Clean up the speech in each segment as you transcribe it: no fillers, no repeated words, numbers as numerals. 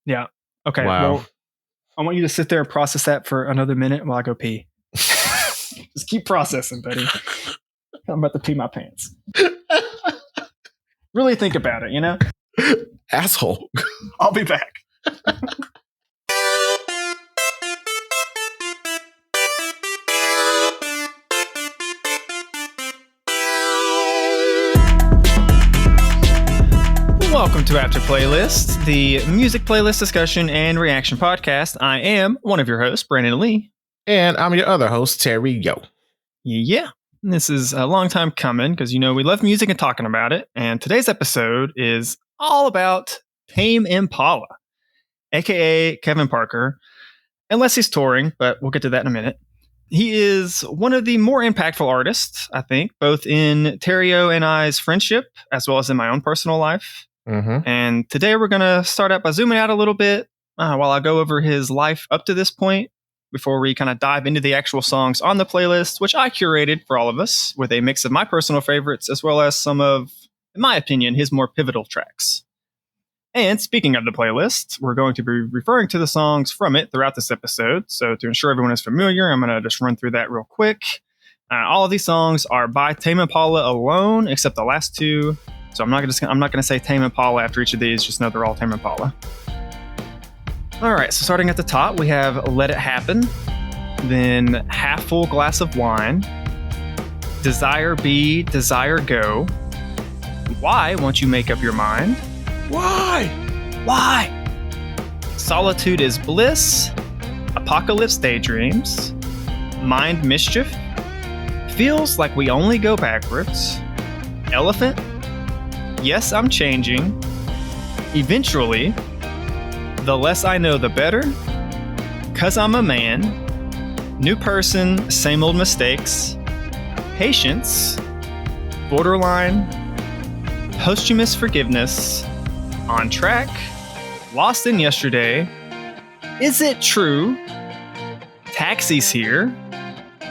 Yeah. Okay. Wow. Well, I want you to sit there and process that for another minute while I go pee. Just keep processing, buddy. I'm about to pee my pants. Really think about it, Asshole. I'll be back. Welcome to After Playlist, the music playlist discussion and reaction podcast. I am one of your hosts, Brandon Lee. And I'm your other host, Terry Yo. Yeah. This is a long time coming because, we love music and talking about it. And today's episode is all about Tame Impala, a.k.a. Kevin Parker, unless he's touring, but we'll get to that in a minute. He is one of the more impactful artists, I think, both in Terrio and I's friendship, as well as in my own personal life. Mm-hmm. And today we're going to start out by zooming out a little bit while I go over his life up to this point before we kind of dive into the actual songs on the playlist, which I curated for all of us with a mix of my personal favorites as well as some of, in my opinion, his more pivotal tracks. And speaking of the playlist, we're going to be referring to the songs from it throughout this episode. So to ensure everyone is familiar, I'm going to just run through that real quick. All of these songs are by Tame Impala alone, except the last two. So I'm not going to say Tame Impala after each of these. Just know they're all Tame Impala. All right. So starting at the top, we have Let It Happen, then Half Full Glass of Wine, Desire Be, Desire Go, Why Won't You Make Up Your Mind? Why? Solitude is Bliss, Apocalypse Daydreams, Mind Mischief, Feels Like We Only Go Backwards, Elephant, Yes, I'm Changing, Eventually, The Less I Know The Better, 'Cause I'm a Man, New Person, Same Old Mistakes, Patience, Borderline, Posthumous Forgiveness, On Track, Lost in Yesterday, Is It True, Taxi's Here,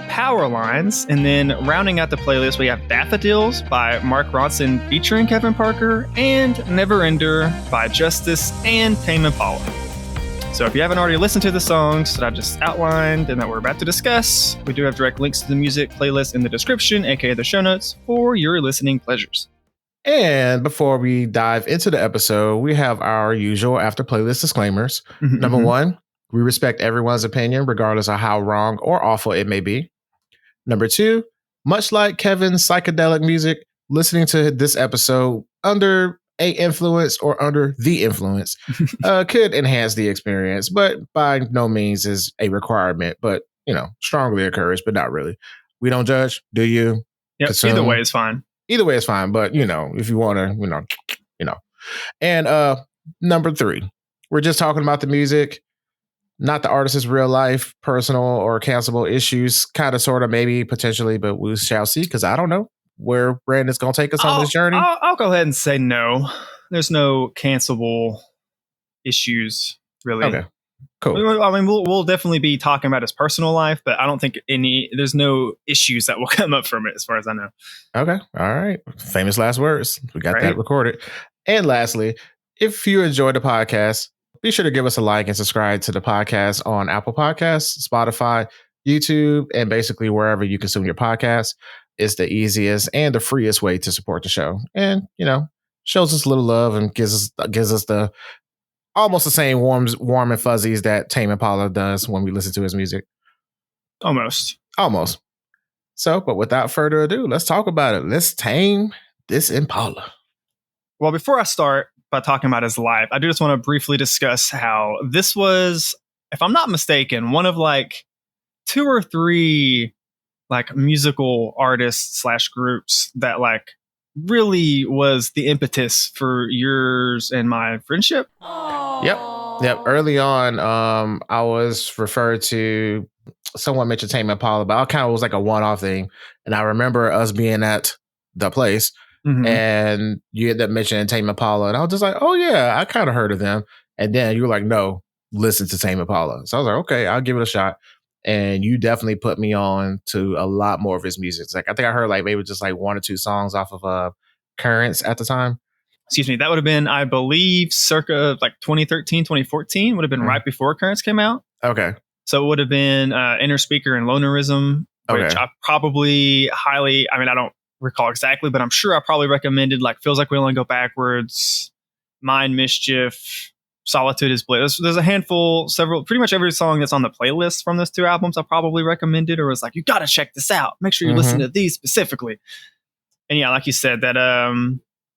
Powerlines, and then rounding out the playlist, we have Daffodils by Mark Ronson featuring Kevin Parker, and Neverender by Justice and Tame Impala. So if you haven't already listened to the songs that I just outlined and that we're about to discuss, we do have direct links to the music playlist in the description, aka the show notes, for your listening pleasures. And before we dive into the episode, we have our usual after playlist disclaimers. Number one, we respect everyone's opinion, regardless of how wrong or awful it may be. Number two, much like Kevin's psychedelic music, listening to this episode under a influence or under the influence could enhance the experience, but by no means is a requirement, but, strongly encouraged, but not really. We don't judge. Do you? Yep. Either way is fine. Either way is fine, but if you want to, And number three, we're just talking about the music, not the artist's real life, personal or cancelable issues, kind of, sort of, maybe, potentially, but we shall see, because I don't know where Brandon's going to take us on this journey. I'll go ahead and say no. There's no cancelable issues, really. Okay, cool. I mean, we'll definitely be talking about his personal life, but I don't think there's no issues that will come up from it, as far as I know. Okay. All right. Famous last words. We got that recorded. And lastly, if you enjoyed the podcast, be sure to give us a like and subscribe to the podcast on Apple Podcasts, Spotify, YouTube, and basically wherever you consume your podcasts. It's the easiest and the freest way to support the show. And, shows us a little love and gives us the almost the same warm and fuzzies that Tame Impala does when we listen to his music. Almost. So, but without further ado, let's talk about it. Let's tame this Impala. Well, before I start by talking about his life, I do just want to briefly discuss how this was, if I'm not mistaken, one of two or three musical artists / groups that really was the impetus for yours and my friendship. Yep. Early on, I was referred to, someone mentioned Tame Impala, but I kind of was like a one-off thing. And I remember us being at the place and you ended up mentioning Tame Impala. And I was just like, oh yeah, I kind of heard of them. And then you were like, no, listen to Tame Impala. So I was like, okay, I'll give it a shot. And you definitely put me on to a lot more of his music. I think I heard maybe just one or two songs off of Currents at the time. excuse me, that would have been, I believe, circa like 2013, 2014, would have been right before Currents came out. Okay. So it would have been Inner Speaker and Lonerism, which I probably highly, I mean, I don't recall exactly, but I'm sure I probably recommended like Feels Like We Only Go Backwards, Mind Mischief, Solitude is Bliss. There's a handful, several, pretty much every song that's on the playlist from those two albums I probably recommended or was like, you got to check this out. Make sure you listen to these specifically. And yeah, like you said, that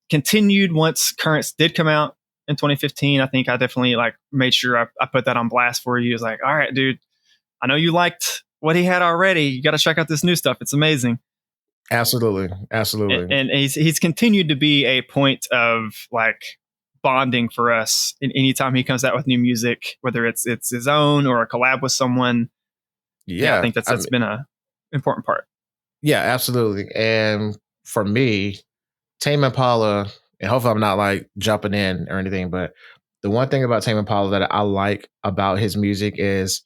continued once Currents did come out in 2015. I think I definitely like made sure I put that on blast for you. It's like, all right, dude, I know you liked what he had already. You got to check out this new stuff. It's amazing. Absolutely. And he's continued to be a point of like bonding for us. And anytime he comes out with new music, whether it's his own or a collab with someone. Yeah, I think that's been a important part. Yeah, absolutely. And for me, Tame Impala, and hopefully I'm not like jumping in or anything, but the one thing about Tame Impala that I like about his music is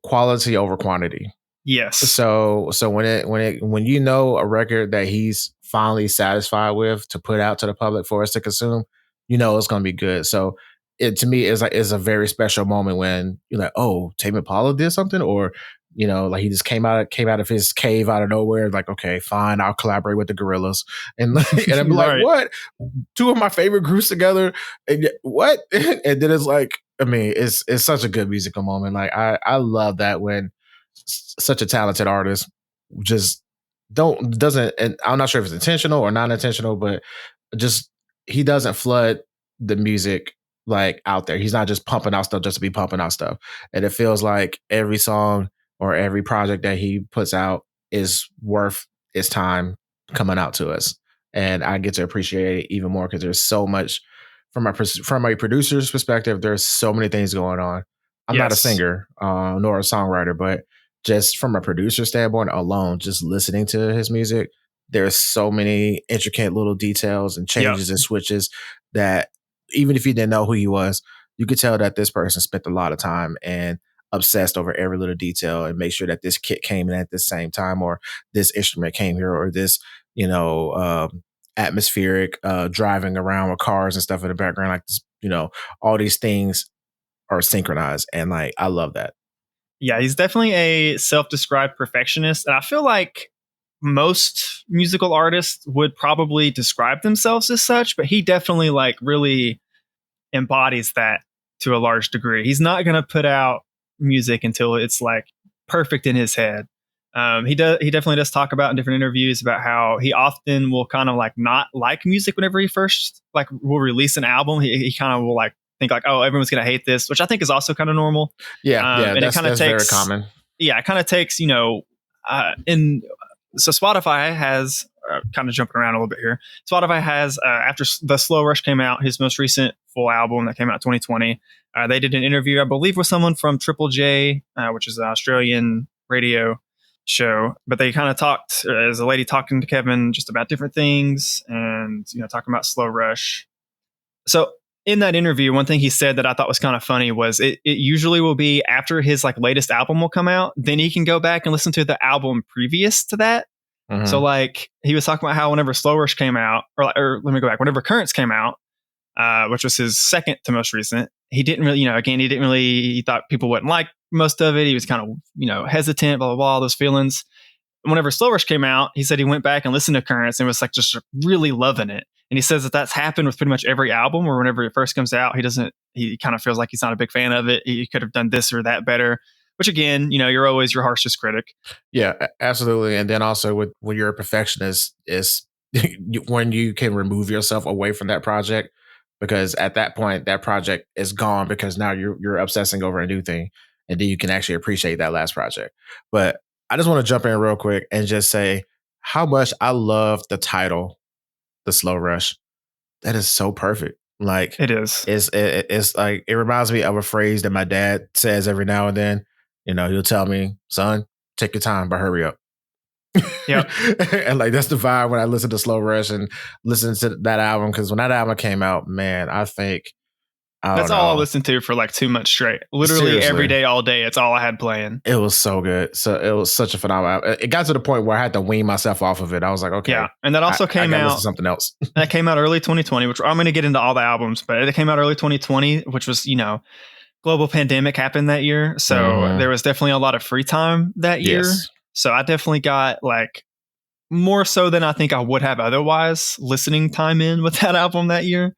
quality over quantity. Yes. So when you know a record that he's finally satisfied with to put out to the public for us to consume, you know it's going to be good. So it to me is a very special moment when you're like, oh, Tame Impala did something, or you know, like he just came out of his cave out of nowhere. Like, okay, fine, I'll collaborate with the Gorillas, and I'm like, what? Two of my favorite groups together, and what? And then it's like, I mean, it's such a good musical moment. Like I love that when such a talented artist just doesn't, and I'm not sure if it's intentional or not intentional, but just he doesn't flood the music like out there. He's not just pumping out stuff just to be pumping out stuff. And it feels like every song or every project that he puts out is worth its time coming out to us. And I get to appreciate it even more because there's so much from a producer's perspective. There's so many things going on. I'm not a singer nor a songwriter, but just from a producer standpoint alone, just listening to his music, there's so many intricate little details and changes and switches that even if you didn't know who he was, you could tell that this person spent a lot of time and obsessed over every little detail and make sure that this kit came in at the same time, or this instrument came here, or this, you know, atmospheric driving around with cars and stuff in the background. Like, you know, all these things are synchronized. And like, I love that. Yeah, he's definitely a self-described perfectionist. And I feel like most musical artists would probably describe themselves as such, but he definitely like really embodies that to a large degree. He's not going to put out music until it's like perfect in his head. He definitely does talk about in different interviews about how he often will kind of like not like music whenever he first like will release an album. He kind of will like think like, oh, everyone's going to hate this, which I think is also kind of normal. And that's very common. Yeah, it kind of takes, you know, so Spotify has kind of jumping around a little bit here. Spotify has after the Slow Rush came out, his most recent full album that came out 2020. They did an interview, I believe, with someone from Triple J, which is an Australian radio show. But they kind of talked as a lady talking to Kevin just about different things, and you know, talking about Slow Rush. So in that interview, one thing he said that I thought was kind of funny was it usually will be after his like latest album will come out, then he can go back and listen to the album previous to that. Mm-hmm. So like he was talking about how whenever Slow Rush came out, or let me go back, whenever Currents came out, which was his second to most recent, he didn't really, you know, again, he thought people wouldn't like most of it. He was kind of, you know, hesitant, blah, blah, blah, all those feelings. And whenever Slow Rush came out, he said he went back and listened to Currents and was like just really loving it. And he says that that's happened with pretty much every album, where whenever it first comes out, he kind of feels like he's not a big fan of it. He could have done this or that better, which again, you know, you're always your harshest critic. Yeah, absolutely. And then also when you're a perfectionist is when you can remove yourself away from that project, because at that point that project is gone because now you're obsessing over a new thing, and then you can actually appreciate that last project. But I just want to jump in real quick and just say how much I love the title, The Slow Rush. That is so perfect. Like it is. It's like, it reminds me of a phrase that my dad says every now and then. You know, he'll tell me, son, take your time, but hurry up. Yeah. And like, that's the vibe when I listen to Slow Rush and listen to that album. Cause when that album came out, man, I think That's all I listened to for like 2 months straight. Literally Seriously. Every day, all day. It's all I had playing. It was so good. So it was such a phenomenal album. It got to the point where I had to wean myself off of it. I was like, okay. Yeah. And that also came out. Listen to something else. That came out early 2020, which I'm going to get into all the albums, but it came out early 2020, which was, global pandemic happened that year. So there was definitely a lot of free time that year. Yes. So I definitely got like more so than I think I would have otherwise listening time in with that album that year,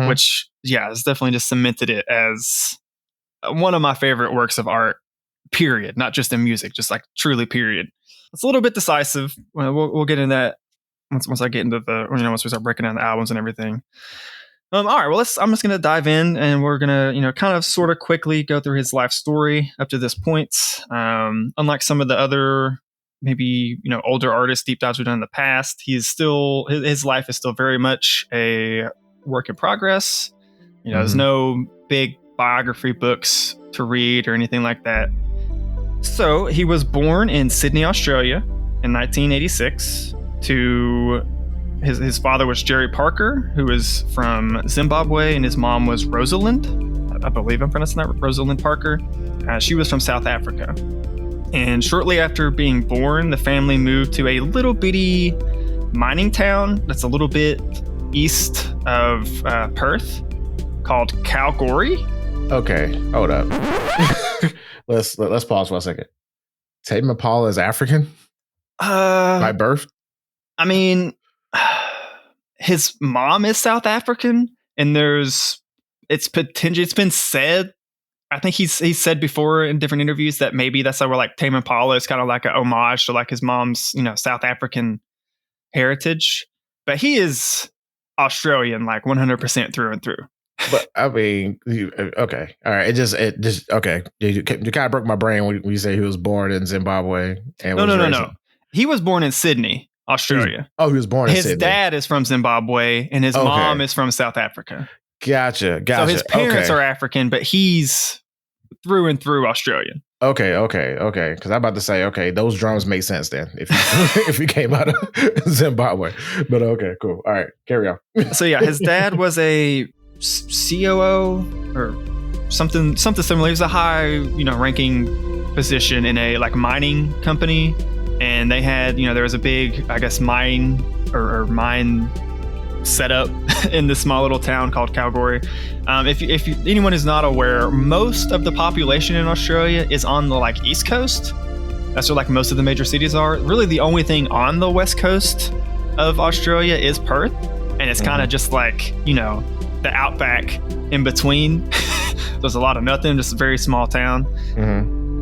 which it's definitely just cemented it as one of my favorite works of art, period. Not just in music, just like truly period. It's a little bit decisive. We'll get into that once I get into once we start breaking down the albums and everything. All right, well, I'm just going to dive in and we're going to, kind of sort of quickly go through his life story up to this point. Unlike some of the other maybe older artists deep dives we've done in the past, his life is still very much a work in progress. There's no big biography books to read or anything like that. So he was born in Sydney, Australia in 1986 to his father was Jerry Parker, who is from Zimbabwe, and his mom was Rosalind. I believe I'm pronouncing that, Rosalind Parker. She was from South Africa. And shortly after being born, the family moved to a little bitty mining town that's a little bit east of Perth called Kalgoorlie. Okay, hold up. Let's pause for a second. Tame Impala is African? By birth? I mean, his mom is South African, and it's been said, I think he's said before in different interviews that maybe that's why we're like Tame Impala is kind of like an homage to like his mom's, South African heritage. But he is Australian, like 100% through and through. But I mean, okay, all right. It just okay. You kind of broke my brain when you say he was born in Zimbabwe. And No. He was born in Sydney, Australia. He was born in Sydney. His dad is from Zimbabwe, and his mom is from South Africa. Gotcha. So his parents are African, but he's through and through Australian. Okay. Because I'm about to say, okay, those drums make sense then if he came out of Zimbabwe. But okay, cool. All right, carry on. So yeah, his dad was a COO or something similar. He was a high, ranking position in a like mining company, and they had, there was a big, I guess, mine or mine set up in this small little town called Kalgoorlie. If anyone is not aware, most of the population in Australia is on the like East Coast. That's where like most of the major cities are. Really, the only thing on the West Coast of Australia is Perth, and it's kind of just like the outback in between. There's a lot of nothing, just a very small town.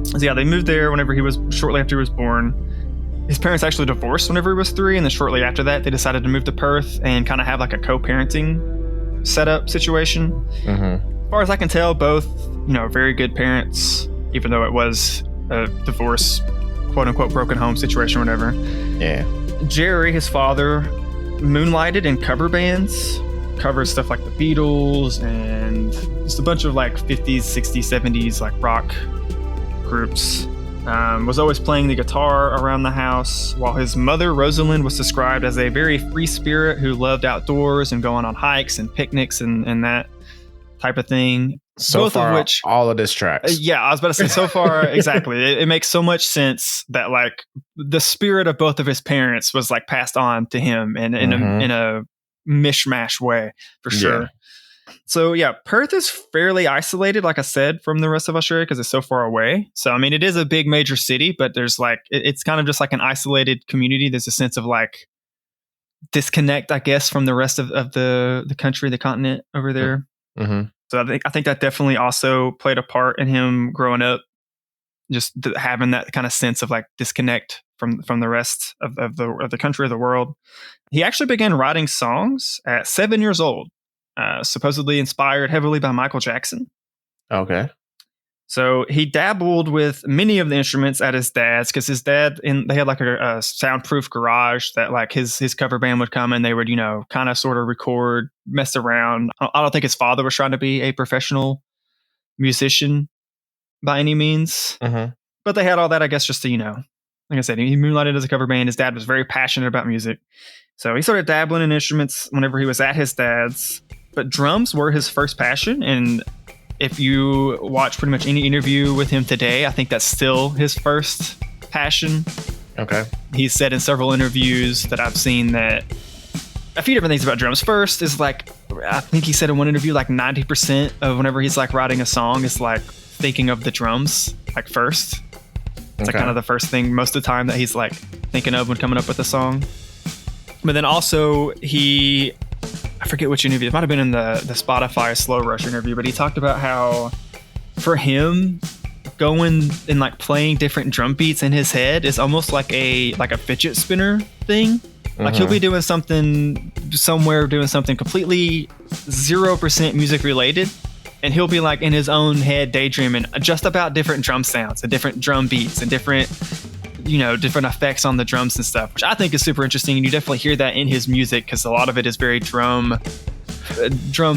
So yeah, they moved there shortly after he was born. His parents actually divorced whenever he was 3, and then shortly after that, they decided to move to Perth and kind of have like a co-parenting setup situation. As far as I can tell, both, very good parents, even though it was a divorce, quote unquote, broken home situation or whatever. Yeah. Jerry, his father, moonlighted in cover bands, covered stuff like the Beatles and just a bunch of like 50s, 60s, 70s like rock groups. Was always playing the guitar around the house, while his mother, Rosalind, was described as a very free spirit who loved outdoors and going on hikes and picnics and that type of thing. So both far, of which, all of this tracks. Yeah, I was about to say, so far, exactly. It makes so much sense that like the spirit of both of his parents was like passed on to him in a mishmash way, for sure. Yeah. So yeah, Perth is fairly isolated, like I said, from the rest of Australia because it's so far away. So I mean, it is a big major city, but there's like it's kind of just like an isolated community. There's a sense of like disconnect, I guess, from the rest of the country, the continent over there. So I think that definitely also played a part in him growing up, just having that kind of sense of like disconnect from the rest of the country or the world. He actually began writing songs at 7 years old. Supposedly inspired heavily by Michael Jackson. Okay. So he dabbled with many of the instruments at his dad's because his dad, they had like a soundproof garage that like his cover band would come and they would, kind of sort of record, mess around. I don't think his father was trying to be a professional musician by any means, but they had all that, I guess, just to, like I said, he moonlighted as a cover band. His dad was very passionate about music. So he started dabbling in instruments whenever he was at his dad's. but drums were his first passion. And if you watch pretty much any interview with him today, I think that's still his first passion. Okay. He's said in several interviews that I've seen that a few different things about drums. First is like, I think he said in one interview, like 90% of whenever he's like writing a song is like thinking of the drums like first. It's like kind of the first thing most of the time that he's like thinking of when coming up with a song. But then also I forget which interview, it might have been in the Spotify Slow Rush interview, but he talked about how for him going and like playing different drum beats in his head is almost like a fidget spinner thing. Like he'll be doing something somewhere, doing something completely 0% music related, and he'll be like in his own head daydreaming just about different drum sounds and different drum beats and different effects on the drums and stuff, which I think is super interesting. And you definitely hear that in his music because a lot of it is very drum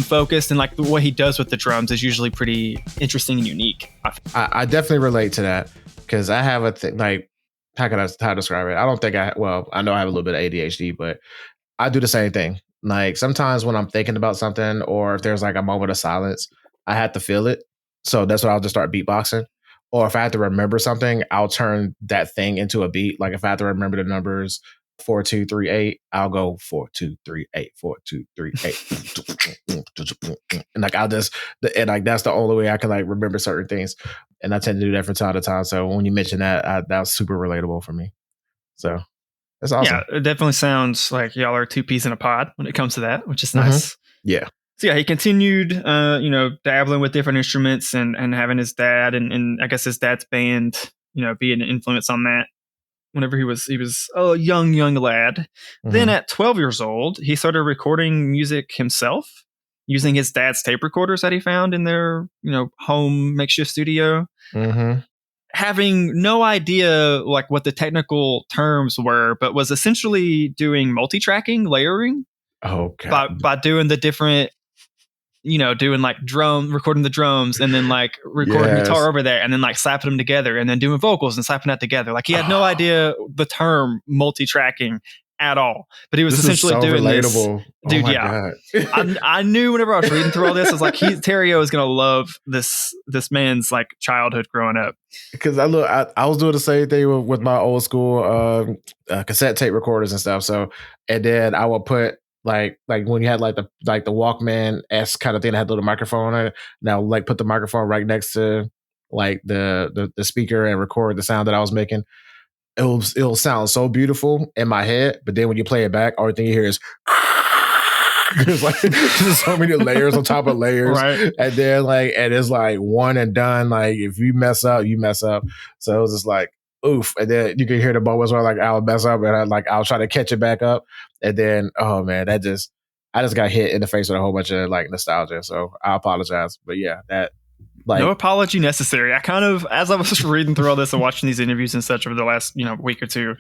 focused, and like what he does with the drums is usually pretty interesting and unique. I definitely relate to that because I have a thing like, how to describe it? I don't think I know I have a little bit of ADHD, but I do the same thing. Like sometimes when I'm thinking about something, or if there's like a moment of silence, I have to feel it. So that's when I'll just start beatboxing. Or if I have to remember something, I'll turn that thing into a beat. Like if I have to remember the numbers 4, 2, 3, 8, I'll go 4, 2, 3, 8, 4, 2, 3, 8. And like that's the only way I can like remember certain things. And I tend to do that from time to time. So when you mention that, that was super relatable for me. So that's awesome. Yeah, it definitely sounds like y'all are two peas in a pod when it comes to that, which is nice. Yeah. So yeah, he continued, dabbling with different instruments and having his dad and I guess his dad's band, being an influence on that. Whenever he was a young lad. Mm-hmm. Then at 12 years old, he started recording music himself using his dad's tape recorders that he found in their, home makeshift studio. Mm-hmm. Having no idea like what the technical terms were, but was essentially doing multi-tracking, layering. Oh, God. By doing the different, doing like recording the drums and then like recording guitar over there and then like slapping them together and then doing vocals and slapping that together. Like he had no idea the term multi-tracking at all, but he was essentially doing relatable. This. Dude, God. I knew whenever I was reading through all this, I was like, Terrio is going to love this man's like childhood growing up. Because I was doing the same thing with my old school cassette tape recorders and stuff. So, and then I would put like when you had like the Walkman-esque kind of thing that had a little microphone on it. Now like put the microphone right next to like the speaker and record the sound that I was making. It'll sound so beautiful in my head, but then when you play it back, all thing you hear is there's like there's so many layers on top of layers, right? And then and it's like one and done. Like if you mess up, you mess up. So it was just like oof, and then you can hear the moments where like I'll mess up and I'll try to catch it back up, and then oh man, I just got hit in the face with a whole bunch of like nostalgia. So I apologize, but yeah, that. No apology necessary. I kind of, as I was just reading through all this and watching these interviews and such over the last, week or two,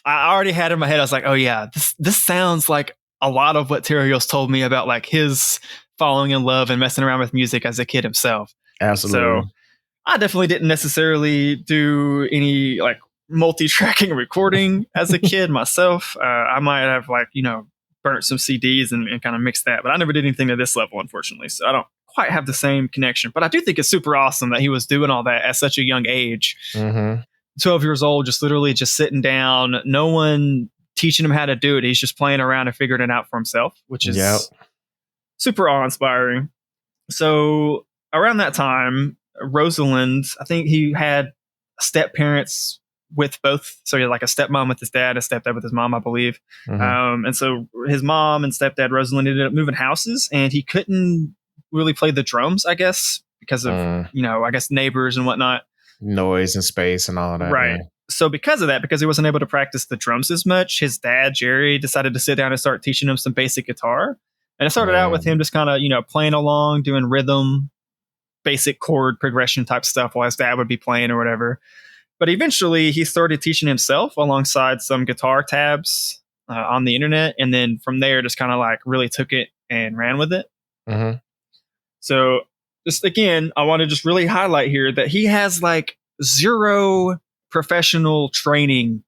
I already had in my head, I was like, oh yeah, this sounds like a lot of what Terrios told me about like his falling in love and messing around with music as a kid himself. Absolutely. So I definitely didn't necessarily do any like multi-tracking recording as a kid myself. I might have burnt some CDs and kind of mixed that, but I never did anything to this level, unfortunately. So I don't quite have the same connection, but I do think it's super awesome that he was doing all that at such a young age. Mm-hmm. 12 years old, just literally just sitting down, no one teaching him how to do it. He's just playing around and figuring it out for himself, which is super awe-inspiring. So around that time, Rosalind, I think he had step parents with both. So he had like a stepmom with his dad, a stepdad with his mom, I believe. Mm-hmm. And so his mom and stepdad, Rosalind, ended up moving houses, and he couldn't really play the drums, I guess, because of, I guess neighbors and whatnot. Noise and space and all of that. Right. Yeah. So because of that, because he wasn't able to practice the drums as much, his dad, Jerry, decided to sit down and start teaching him some basic guitar. And it started out with him just kind of, playing along, doing rhythm, basic chord progression type stuff while his dad would be playing or whatever. But eventually he started teaching himself alongside some guitar tabs on the internet. And then from there, just kind of like really took it and ran with it. Mm-hmm. So just again, I want to just really highlight here that he has like zero professional training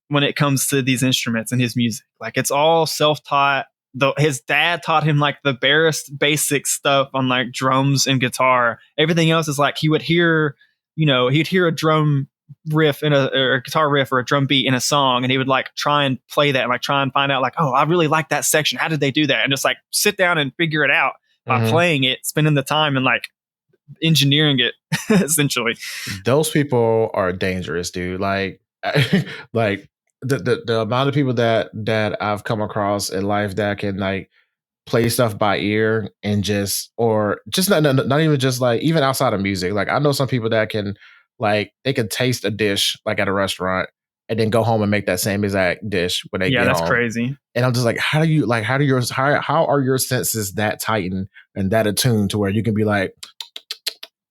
when it comes to these instruments and his music. Like it's all self-taught. his dad taught him like the barest basic stuff on like drums and guitar. Everything else is like he would hear, he'd hear a drum riff or a guitar riff or a drum beat in a song, and he would like try and play that and like try and find out like, oh, I really like that section. How did they do that? And just like sit down and figure it out by playing it, spending the time and like engineering it essentially. Those people are dangerous, dude. Like like the amount of people that I've come across in life that can like play stuff by ear and just not even just like even outside of music. Like I know some people that can like they can taste a dish like at a restaurant and then go home and make that same exact dish when they get home. Yeah, that's crazy. And I'm just like, how are your senses that tightened and that attuned to where you can be like,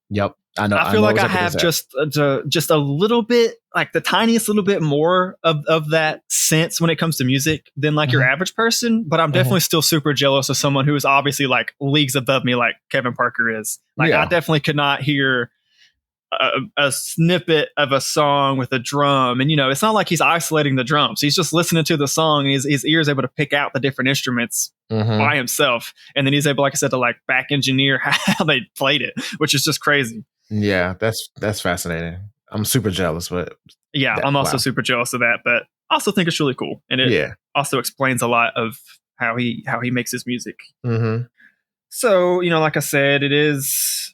yep, I know. I feel like I have just a little bit, like the tiniest little bit more of that sense when it comes to music than like your average person. But I'm definitely still super jealous of someone who is obviously like leagues above me, like Kevin Parker is. Like I definitely could not hear a snippet of a song with a drum, and it's not like he's isolating the drums. He's just listening to the song, and his ear is able to pick out the different instruments by himself, and then he's able, like I said, to like back engineer how they played it, which is just crazy. Yeah, that's fascinating. I'm super jealous, but I'm also super jealous of that, but I also think it's really cool, and it also explains a lot of how he makes his music. So like I said, it is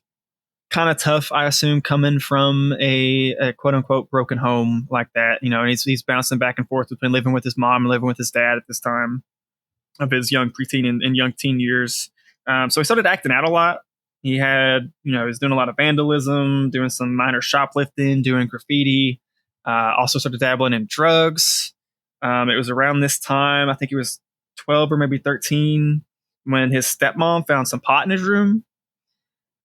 kind of tough, I assume, coming from a quote unquote broken home like that, and he's bouncing back and forth between living with his mom and living with his dad at this time of his young preteen and young teen years. So he started acting out a lot. He had, he was doing a lot of vandalism, doing some minor shoplifting, doing graffiti, also started dabbling in drugs. It was around this time, I think he was 12 or maybe 13, when his stepmom found some pot in his room.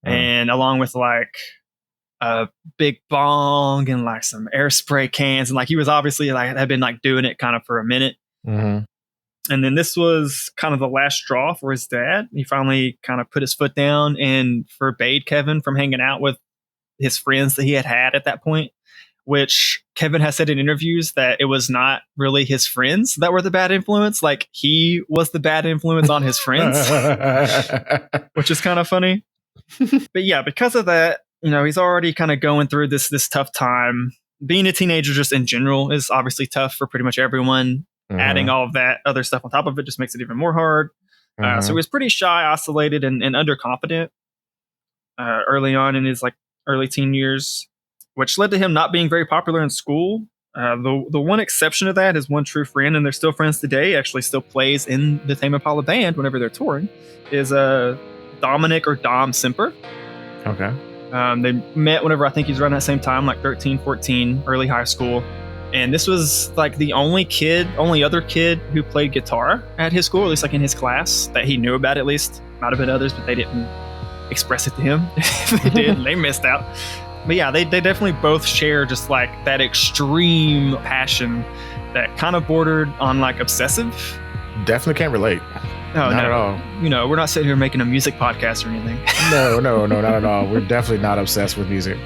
And along with like a big bong and like some air spray cans, and like he was obviously like had been like doing it kind of for a minute. And then this was kind of the last straw for his dad. He finally kind of put his foot down and forbade Kevin from hanging out with his friends that he had at that point, which Kevin has said in interviews that it was not really his friends that were the bad influence. Like he was the bad influence on his friends, which is kind of funny. But yeah, because of that, he's already kind of going through this tough time. Being a teenager just in general is obviously tough for pretty much everyone. Adding all of that other stuff on top of it just makes it even more hard. So he was pretty shy, isolated, and underconfident early on in his like early teen years, which led to him not being very popular in school. The one exception to that is one true friend, and they're still friends today, actually still plays in the Tame Impala band whenever they're touring, is Dominic or Dom Semper. Okay. They met whenever I think he's around that same time, like 13, 14, early high school. And this was like the only other kid who played guitar at his school, at least like in his class, that he knew about at least. Might have been others, but they didn't express it to him. If they did, they missed out. But yeah, they definitely both share just like that extreme passion that kind of bordered on like obsessive. Definitely can't relate. No, not at all. We're not sitting here making a music podcast or anything. No, not at all. We're definitely not obsessed with music.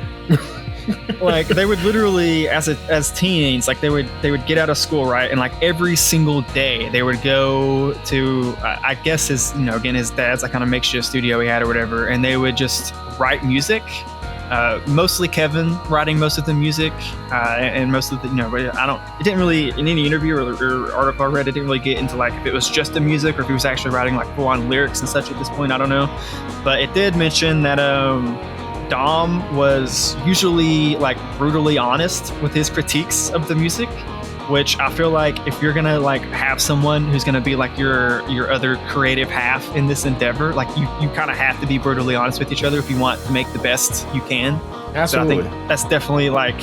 Like they would literally, as teens, like they would get out of school, right, and like every single day they would go to, I guess his dad's like kind of makeshift studio he had or whatever, and they would just write music. Mostly Kevin writing most of the music, and most of the, it didn't really, in any interview or article I read, it didn't really get into like if it was just the music or if he was actually writing like full on lyrics and such at this point. I don't know, but it did mention that Dom was usually like brutally honest with his critiques of the music, which I feel like if you're gonna like have someone who's gonna be like your other creative half in this endeavor, like you kind of have to be brutally honest with each other if you want to make the best you can. Absolutely. So I think that's definitely like,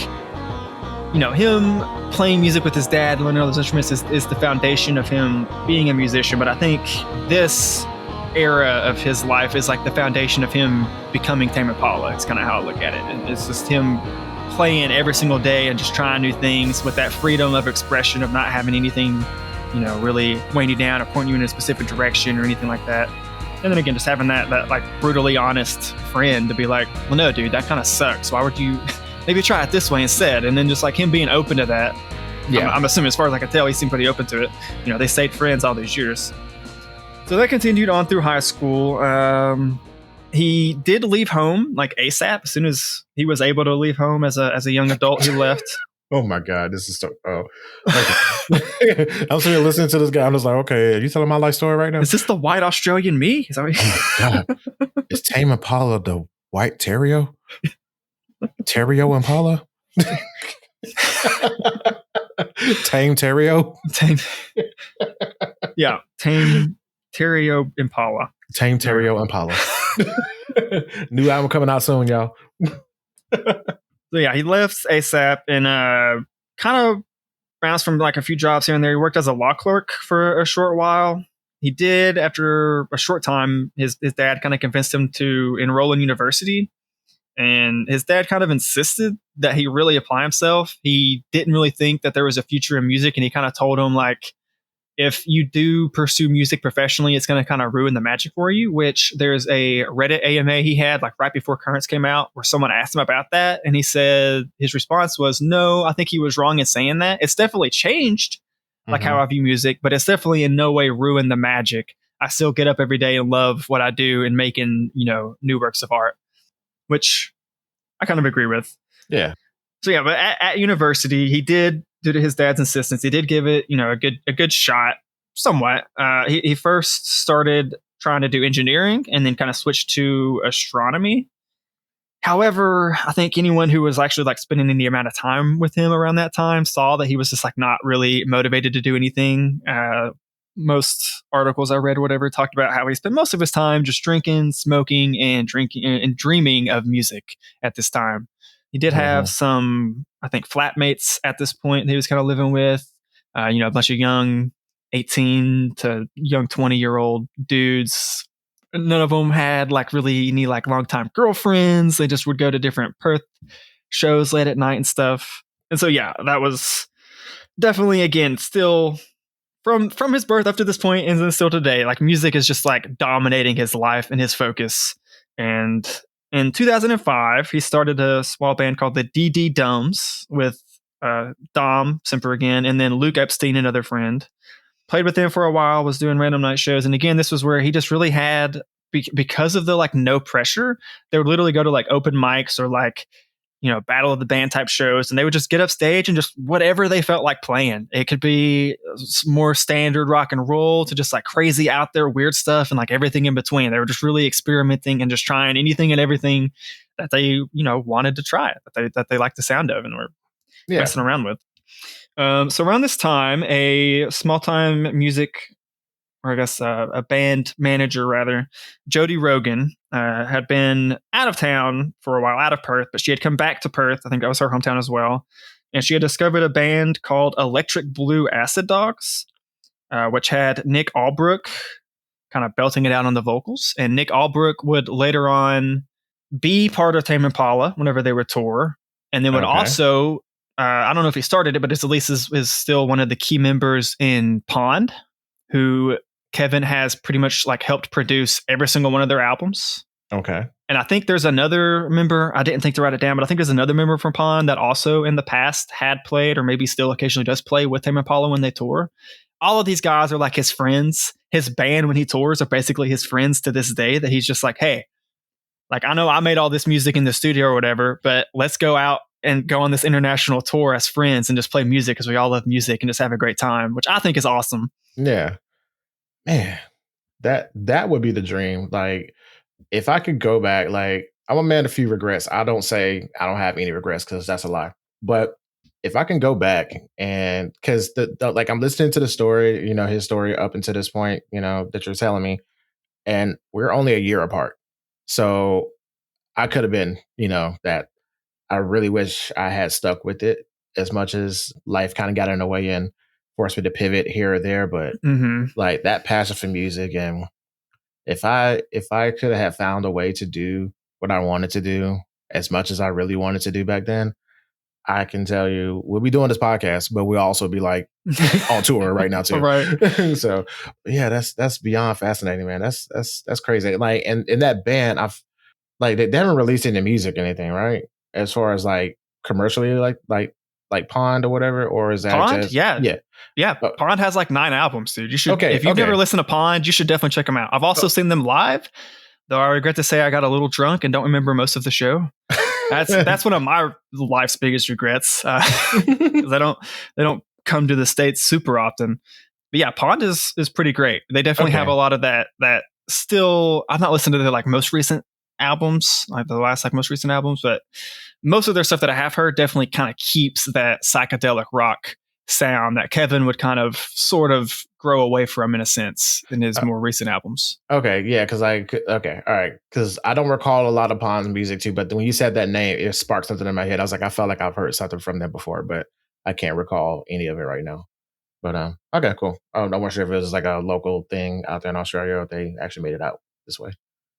him playing music with his dad, learning all those instruments is the foundation of him being a musician. But I think this era of his life is like the foundation of him becoming Tame Impala. It's kind of how I look at it. And it's just him playing every single day and just trying new things with that freedom of expression of not having anything, really weighing you down or pointing you in a specific direction or anything like that. And then again, just having that like brutally honest friend to be like, well, no, dude, that kind of sucks. Why would you maybe try it this way instead? And then just like him being open to that. Yeah. I'm assuming, as far as I can tell, he seemed pretty open to it. They stayed friends all these years. So that continued on through high school. He did leave home like ASAP. As soon as he was able to leave home as a young adult, he left. Oh my God, this is so. Oh, okay. I'm sitting here listening to this guy. I'm just like, okay, are you telling my life story right now? Is this the white Australian me? Is that what God, is Tame Impala the white Terrio? Terrio Impala? Tame Terrio? Tame. Yeah, Tame Terrio Impala. Tame Terrio Impala. New album coming out soon, y'all. So yeah, he left ASAP and kind of bounced from like a few jobs here and there. He worked as a law clerk for a short while. He did, after a short time, his dad kind of convinced him to enroll in university. And his dad kind of insisted that he really apply himself. He didn't really think that there was a future in music. And he kind of told him, like, if you do pursue music professionally, it's going to kind of ruin the magic for you, which there's a Reddit AMA he had like right before Currents came out where someone asked him about that. And he said his response was, no, I think he was wrong in saying that. It's definitely changed like how I view music, but it's definitely in no way ruined the magic. I still get up every day and love what I do and making, new works of art, which I kind of agree with. Yeah. So yeah, but at university, he did, due to his dad's insistence, he did give it, a good shot, somewhat. He first started trying to do engineering and then kind of switched to astronomy. However, I think anyone who was actually like spending any amount of time with him around that time saw that he was just like not really motivated to do anything. Most articles I read or whatever talked about how he spent most of his time just drinking, smoking, and dreaming of music at this time. He did have some, I think, flatmates at this point that he was kind of living with, a bunch of young 18 to young 20-year-old dudes. None of them had like really any like longtime girlfriends. They just would go to different Perth shows late at night and stuff. And so, yeah, that was definitely, again, still from his birth up to this point and then still today, like music is just like dominating his life and his focus. And in 2005, he started a small band called the DD Domes with Dom Semper again, and then Luke Epstein, another friend. Played with them for a while, was doing random night shows. And again, this was where he just really had, because of the like no pressure, they would literally go to like open mics or like, battle of the band type shows. And they would just get up stage and just whatever they felt like playing. It could be more standard rock and roll to just like crazy out there weird stuff and like everything in between. They were just really experimenting and just trying anything and everything that they, wanted to try, that they liked the sound of and were messing around with. So around this time, a small-time music, or I guess a band manager, rather, Jody Rogan, had been out of town for a while, out of Perth, but she had come back to Perth. I think that was her hometown as well. And she had discovered a band called Electric Blue Acid Dogs, which had Nick Albrook kind of belting it out on the vocals. And Nick Albrook would later on be part of Tame Impala whenever they would tour. And then would also... I don't know if he started it, but at least is still one of the key members in Pond, who Kevin has pretty much like helped produce every single one of their albums. Okay. And I think there's another member, I didn't think to write it down, but I think there's another member from Pond that also in the past had played or maybe still occasionally does play with Tame Impala when they tour. All of these guys are like his friends. His band when he tours are basically his friends to this day, that he's just like, hey, like I know I made all this music in the studio or whatever, but let's go out and go on this international tour as friends and just play music because we all love music and just have a great time, which I think is awesome. Yeah, man, that would be the dream. Like if I could go back, like I'm a man of few regrets. I don't say I don't have any regrets because that's a lie. But if I can go back and because the like I'm listening to the story, his story up until this point, that you're telling me, and we're only a year apart. So I could have been, that I really wish I had stuck with it as much as life kind of got in the way and forced me to pivot here or there. But like that passion for music, and if I could have found a way to do what I wanted to do as much as I really wanted to do back then, I can tell you we'll be doing this podcast, but we'll also be like on tour right now too. Right. So yeah, that's beyond fascinating, man. That's crazy. Like and in that band, I've like they haven't released any music or anything, right? As far as like commercially, like like Pond or whatever, or is that Pond? just Yeah. Pond has like 9 albums, dude. You should, if you've never listened to Pond, you should definitely check them out. I've also seen them live, though I regret to say I got a little drunk and don't remember most of the show. That's one of my life's biggest regrets. They don't come to the States super often. But yeah, Pond is pretty great. They definitely have a lot of that still. I've not listened to their like most recent albums, like the last like most recent albums, but most of their stuff that I have heard definitely kind of keeps that psychedelic rock sound that Kevin would kind of sort of grow away from in a sense in his more recent albums. Okay, yeah, because all right, because I don't recall a lot of Pond's music too, but when you said that name, it sparked something in my head. I was like, I felt like I've heard something from them before, but I can't recall any of it right now. But okay, cool. I'm not sure if it was like a local thing out there in Australia or if they actually made it out this way.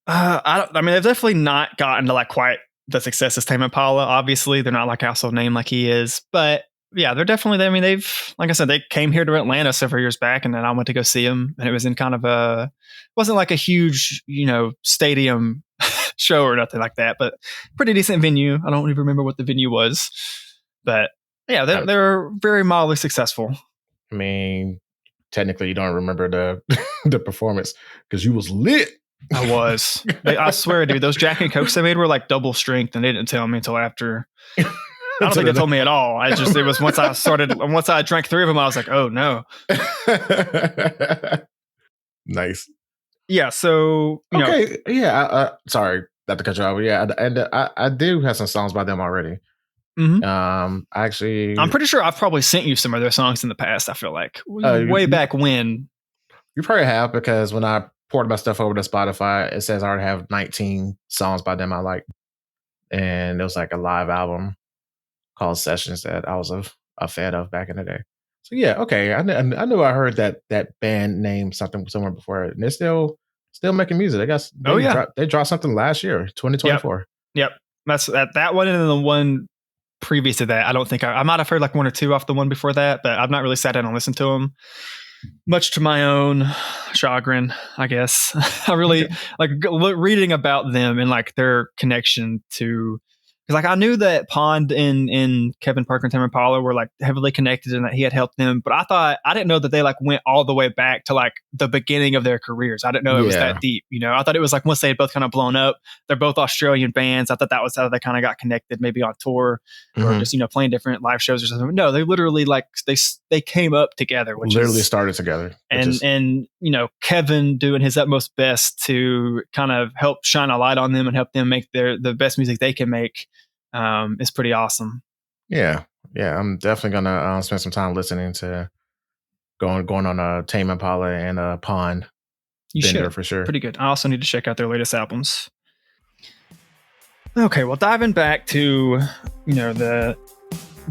I mean, they've definitely not gotten to like quite the success as Tame Impala. Obviously, they're not like a household name like he is, but yeah, they're definitely. I mean, they've, like I said, they came here to Atlanta several years back, and then I went to go see them, and it was in kind of wasn't like a huge, stadium show or nothing like that, but pretty decent venue. I don't even remember what the venue was, but yeah, they're very mildly successful. I mean, technically, you don't remember the performance because you was lit. I was. I swear, dude, those Jack and Cokes they made were like double strength, and they didn't tell me until after. I don't think they told me at all. It was once I drank 3 of them, I was like, oh no. Nice. Yeah. So, okay. Sorry not to cut you off. Yeah. And I do have some songs by them already. Mm-hmm. Actually, I'm pretty sure I've probably sent you some of their songs in the past. I feel like way back when. You probably have, because when I poured my stuff over to Spotify, it says I already have 19 songs by them I like, and it was like a live album called Sessions that I was a fan of back in the day. So yeah, okay, I knew I heard that band name somewhere before, and they're still making music. I guess they dropped something last year, 2024. Yep. That's that one, and then the one previous to that, I don't think I might have heard like 1 or 2 off the one before that, but I've not really sat down and listened to them, much to my own chagrin, I guess. I really like reading about them and like their connection to, because like I knew that Pond and Kevin Parker and Tame Impala were like heavily connected and that he had helped them, but I didn't know that they like went all the way back to like the beginning of their careers. I didn't know it was that deep. I thought it was like once they had both kind of blown up, they're both Australian bands. I thought that was how they kind of got connected, maybe on tour or just playing different live shows or something. No, they literally like they came up together, which literally started together, and Kevin doing his utmost best to kind of help shine a light on them and help them make the best music they can make. Is pretty awesome. Yeah. I'm definitely gonna spend some time listening to going on a Tame Impala and a Pond. You should, for sure. Pretty good. I also need to check out their latest albums. Okay, well, diving back to the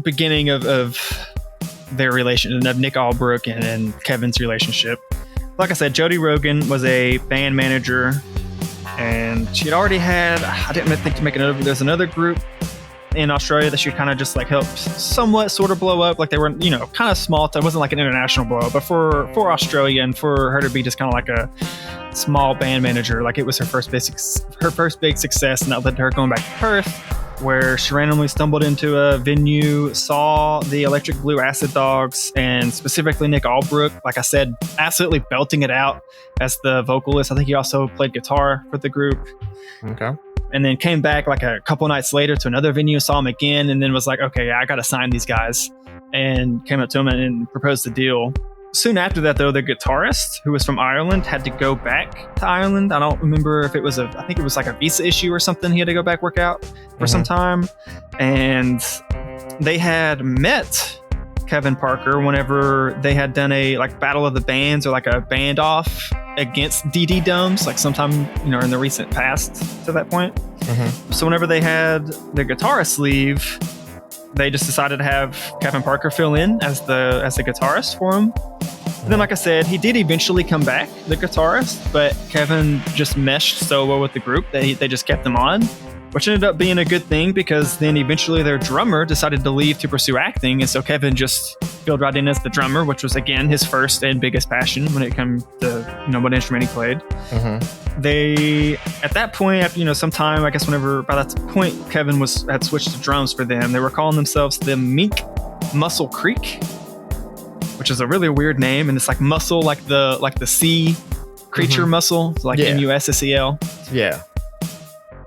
beginning of their relation, of Nick Albrook and Kevin's relationship. Like I said, Jody Rogan was a band manager, and she had already had. I didn't think to make another. There's another group in Australia that she kind of just like helped somewhat sort of blow up. Like they were, kind of small. It wasn't like an international blow up, but for Australia and for her to be just kind of like a small band manager, like it was her first big success, and that led to her going back to Perth, where she randomly stumbled into a venue, saw the Electric Blue Acid Dogs, and specifically Nick Albrook, like I said, absolutely belting it out as the vocalist. I think he also played guitar for the group. Okay. And then came back like a couple nights later to another venue, saw him again, and then was like, okay, I got to sign these guys, and came up to him and proposed the deal. Soon after that, though, the guitarist, who was from Ireland, had to go back to Ireland. I don't remember if it was I think it was like a visa issue or something. He had to go back work out for some time. And they had met Kevin Parker whenever they had done a like battle of the bands or like a band off against DD Domes, like sometime, in the recent past to that point. So whenever they had the guitarist leave, they just decided to have Kevin Parker fill in as the guitarist for him. And then, like I said, he did eventually come back, the guitarist, but Kevin just meshed so well with the group that they just kept him on, which ended up being a good thing because then eventually their drummer decided to leave to pursue acting. And so Kevin just filled right in as the drummer, which was, again, his first and biggest passion when it came to, what instrument he played. They, at that point, after, some time, I guess by that point, Kevin had switched to drums for them. They were calling themselves the Mink Muscle Creek, which is a really weird name, and it's like mussel, like the sea creature mussel, so like Mussel. Yeah.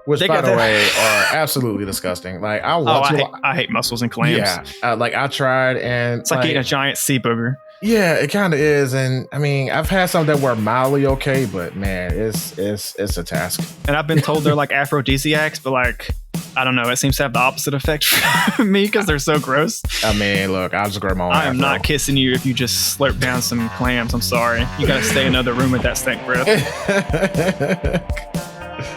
Which, by the way, are absolutely disgusting. Like, I hate mussels and clams. Yeah, like I tried, and it's like eating a giant sea booger. Yeah, it kind of is, and I mean, I've had some that were mildly okay, but man, it's a task. And I've been told they're like aphrodisiacs, but like, I don't know, it seems to have the opposite effect for me because they're so gross. I mean, look, I'll just grab my own. I am not kissing you if you just slurp down some clams. I'm sorry, you gotta stay in another room with that stank breath.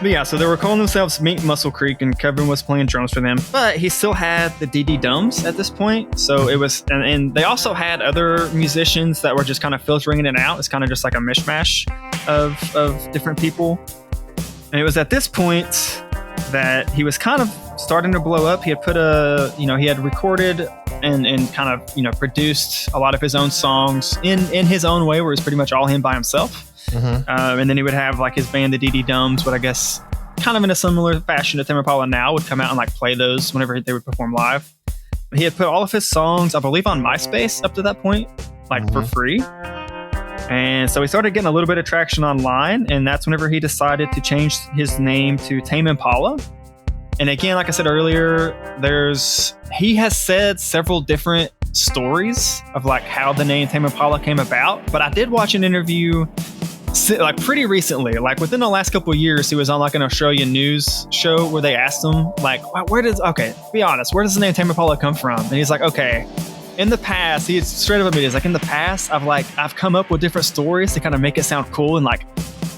But yeah, so they were calling themselves Mink Muscle Creek, and Kevin was playing drums for them. But he still had the DD Dums at this point. So it was, and they also had other musicians that were just kind of filtering in and out. It's kind of just like a mishmash of different people. And it was at this point that he was kind of starting to blow up. He had he had recorded and kind of, produced a lot of his own songs in his own way, where it was pretty much all him by himself. And then he would have like his band, the DD Dums, would I guess kind of in a similar fashion to Tame Impala now would come out and like play those whenever they would perform live. He had put all of his songs, I believe, on MySpace up to that point, like for free. And so he started getting a little bit of traction online, and that's whenever he decided to change his name to Tame Impala. And again, like I said earlier, he has said several different stories of like how the name Tame Impala came about, but I did watch an interview like pretty recently, like within the last couple of years. He was on like an Australian news show where they asked him like, be honest, where does the name Tame Impala come from? And he's like, okay, in the past, he straight up admitted, he's like, in the past, I've come up with different stories to kind of make it sound cool and like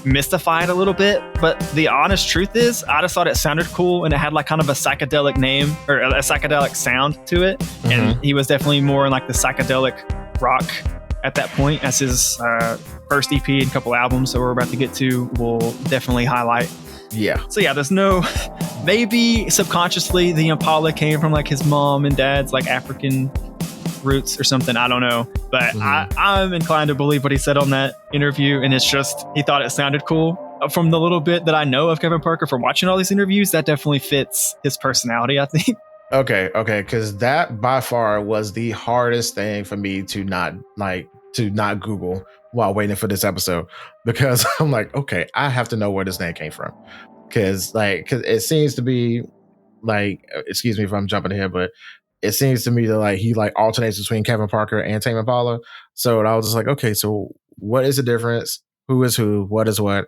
mystify it a little bit. But the honest truth is, I just thought it sounded cool, and it had like kind of a psychedelic name or a psychedelic sound to it. And he was definitely more in like the psychedelic rock at that point, as his first EP and couple albums that we're about to get to will definitely highlight. Yeah. So yeah, there's no, maybe subconsciously the Impala came from like his mom and dad's like African roots or something. I don't know, but I'm inclined to believe what he said on that interview, and it's just he thought it sounded cool. From the little bit that I know of Kevin Parker from watching all these interviews, that definitely fits his personality, I think. Okay, because that by far was the hardest thing for me to not Google while waiting for this episode, because I'm like, okay, I have to know where this name came from, because it seems to be like, excuse me if I'm jumping ahead, but it seems to me that like he like alternates between Kevin Parker and Tame Impala. So I was just like, okay, so what is the difference? Who is who? What is what?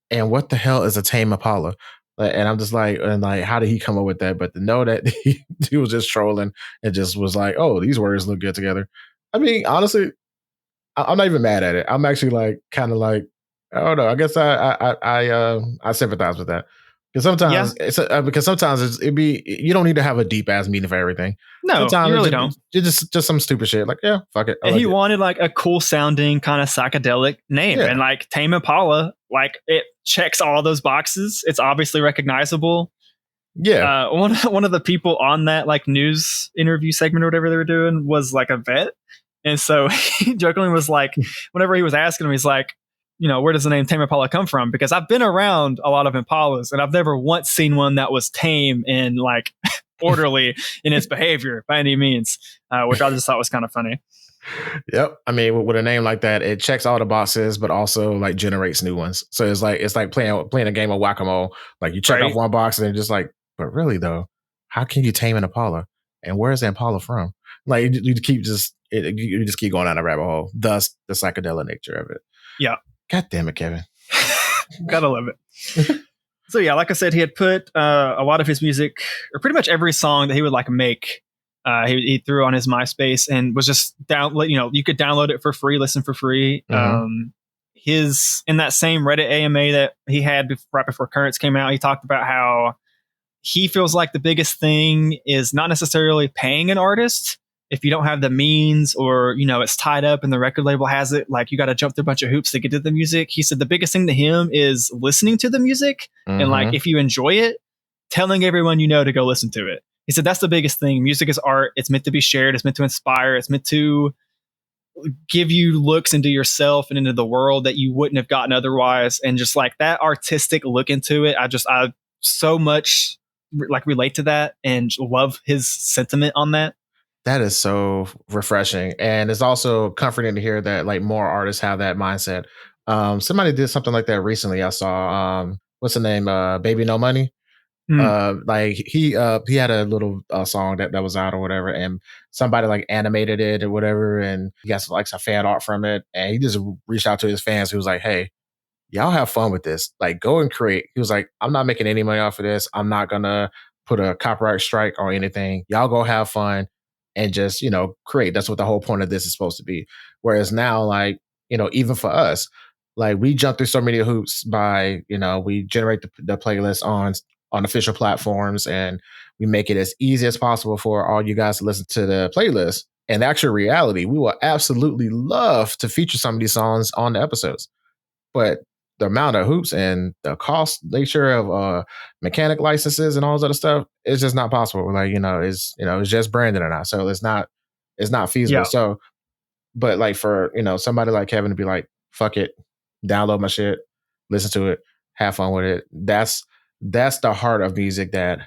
And what the hell is a Tame Impala? And I'm just like, how did he come up with that? But to know that he was just trolling and just was like, oh, these words look good together. I mean, honestly, I'm not even mad at it. I'm actually like kind of like, I don't know. I guess I sympathize with that. Because sometimes you don't need to have a deep ass meaning for everything. No, sometimes you really don't. It's just some stupid shit. Like, yeah, fuck it. And he wanted like a cool sounding kind of psychedelic name, and like Tame Impala, like it checks all those boxes. It's obviously recognizable. Yeah. One of the people on that like news interview segment or whatever they were doing was like a vet, and so he jokingly was like, whenever he was asking him, he's like, where does the name Tame Impala come from? Because I've been around a lot of Impalas, and I've never once seen one that was tame and like orderly in its behavior by any means, which I just thought was kind of funny. Yep. I mean, with a name like that, it checks all the boxes, but also like generates new ones. So it's like playing a game of whack-a-mole. Like you check off one box and then just like, but really though, how can you tame an Impala? And where is the Impala from? Like you just keep going down a rabbit hole. Thus the psychedelic nature of it. Yeah. God damn it, Kevin. Gotta love it. So yeah, like I said, he had put a lot of his music, or pretty much every song that he would like make, he threw on his MySpace, and was just you could download it for free, listen for free. In that same Reddit AMA that he had right before Currents came out, he talked about how he feels like the biggest thing is not necessarily paying an artist. If you don't have the means, or it's tied up and the record label has it, like you got to jump through a bunch of hoops to get to the music. He said the biggest thing to him is listening to the music, and like if you enjoy it, telling everyone to go listen to it. He said that's the biggest thing. Music is art. It's meant to be shared. It's meant to inspire. It's meant to give you looks into yourself and into the world that you wouldn't have gotten otherwise. And just like that artistic look into it, I so much like relate to that and love his sentiment on that. That is so refreshing. And it's also comforting to hear that like more artists have that mindset. Somebody did something like that recently. I saw what's the name? Baby No Money. Mm. Like he had a little song that was out or whatever, and somebody like animated it or whatever, and he got like some fan art from it, and he just reached out to his fans. He was like, "Hey, y'all have fun with this. Like, go and create." He was like, "I'm not making any money off of this. I'm not gonna put a copyright strike or anything. Y'all go have fun and just, create. That's what the whole point of this is supposed to be." Whereas now, like, even for us, like we jump through so many hoops by, we generate the playlist on official platforms and we make it as easy as possible for all you guys to listen to the playlist. And actual reality, we will absolutely love to feature some of these songs on the episodes. But the amount of hoops and the cost nature of mechanic licenses and all this other stuff, it's just not possible. Like, it's just branded or not. So it's not feasible. Yeah. So, but like for, somebody like Kevin to be like, fuck it, download my shit, listen to it, have fun with it. That's the heart of music that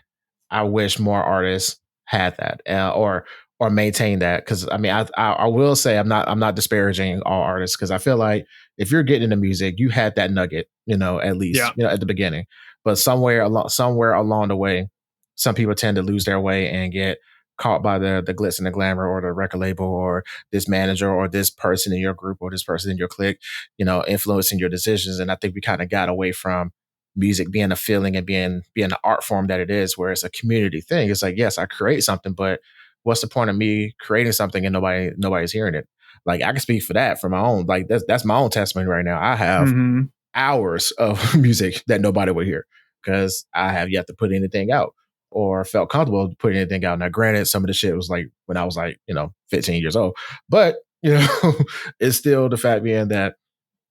I wish more artists had that or maintain that. Because I mean, I will say I'm not disparaging all artists because I feel like if you're getting into music, you had that nugget, at least at the beginning. But somewhere along the way, some people tend to lose their way and get caught by the glitz and the glamour or the record label or this manager or this person in your group or this person in your clique, influencing your decisions. And I think we kind of got away from music being a feeling and being an art form that it is, where it's a community thing. It's like, yes, I create something, but what's the point of me creating something and nobody's hearing it? Like I can speak for that for my own, like that's my own testimony right now. I have hours of music that nobody will hear because I have yet to put anything out or felt comfortable putting anything out. Now, granted, some of the shit was like when I was like, 15 years old, but it's still the fact being that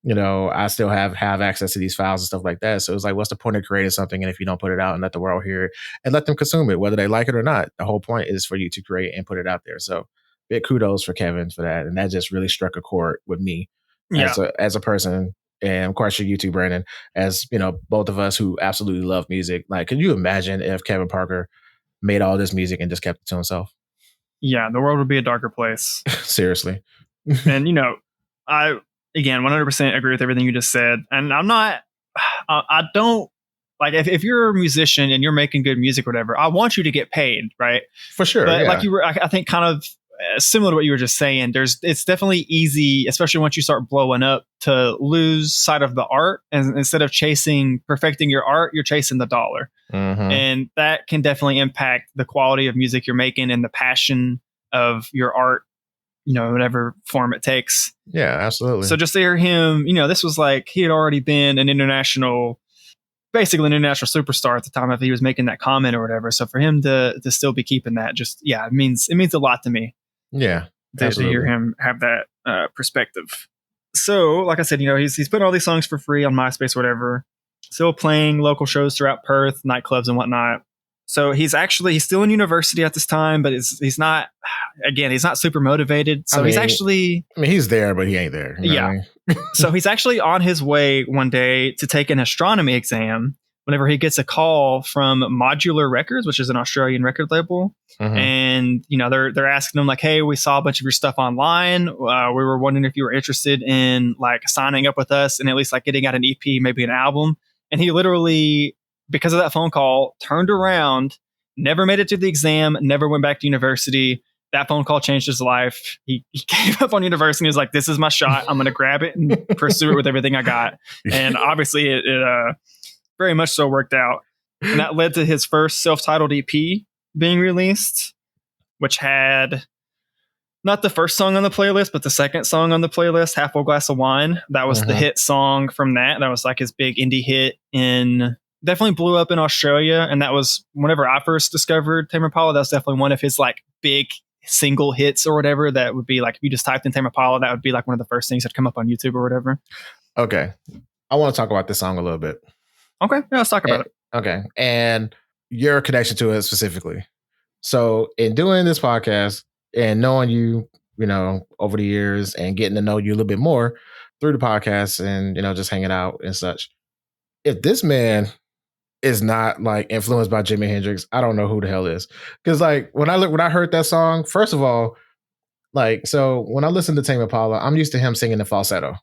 I still have access to these files and stuff like that. So it's like, what's the point of creating something? And if you don't put it out and let the world hear it and let them consume it, whether they like it or not, the whole point is for you to create and put it out there. So big kudos for Kevin for that. And that just really struck a chord with me as a person. And of course, you too, Brandon, as both of us who absolutely love music. Like, can you imagine if Kevin Parker made all this music and just kept it to himself? Yeah, the world would be a darker place. Seriously. And I again 100% agree with everything you just said. And I'm not, I don't like if you're a musician and you're making good music or whatever, I want you to get paid, right? For sure. But like you were, I think kind of similar to what you were just saying, it's definitely easy, especially once you start blowing up, to lose sight of the art. And instead of perfecting your art, you're chasing the dollar. Mm-hmm. And that can definitely impact the quality of music you're making and the passion of your art, whatever form it takes. Yeah, absolutely. So just to hear him, this was like he had already been basically an international superstar at the time if he was making that comment or whatever. So for him to still be keeping that, it means a lot to me. Yeah, to hear him have that perspective. So, like I said, he's putting all these songs for free on MySpace or whatever. Still playing local shows throughout Perth, nightclubs and whatnot. So he's still in university at this time, but he's not super motivated. So he's there, but he ain't there. So he's actually on his way one day to take an astronomy exam whenever he gets a call from Modular Records, which is an Australian record label. Mm-hmm. And, they're asking him like, hey, we saw a bunch of your stuff online. We were wondering if you were interested in like signing up with us and at least like getting out an EP, maybe an album. And he literally, because of that phone call, turned around, never made it to the exam, never went back to university. That phone call changed his life. He gave up on university and he was like, this is my shot. I'm going to grab it and pursue it with everything I got. And obviously it very much so worked out. And that led to his first self-titled EP being released, which had not the first song on the playlist, but the second song on the playlist, Half Full Glass of Wine. That was the hit song from that. That was like his big indie hit definitely blew up in Australia. And that was whenever I first discovered Tame Impala, that was definitely one of his like big single hits or whatever. That would be like, if you just typed in Tame Impala, that would be like one of the first things that come up on YouTube or whatever. Okay. I want to talk about this song a little bit. Okay. Yeah, let's talk about it. Okay. And your connection to it specifically. So in doing this podcast and knowing you, over the years and getting to know you a little bit more through the podcast and, just hanging out and such, if this man is not like influenced by Jimi Hendrix, I don't know who the hell is. Because like when I heard that song, first of all, like so when I listen to Tame Impala, I'm used to him singing the falsetto.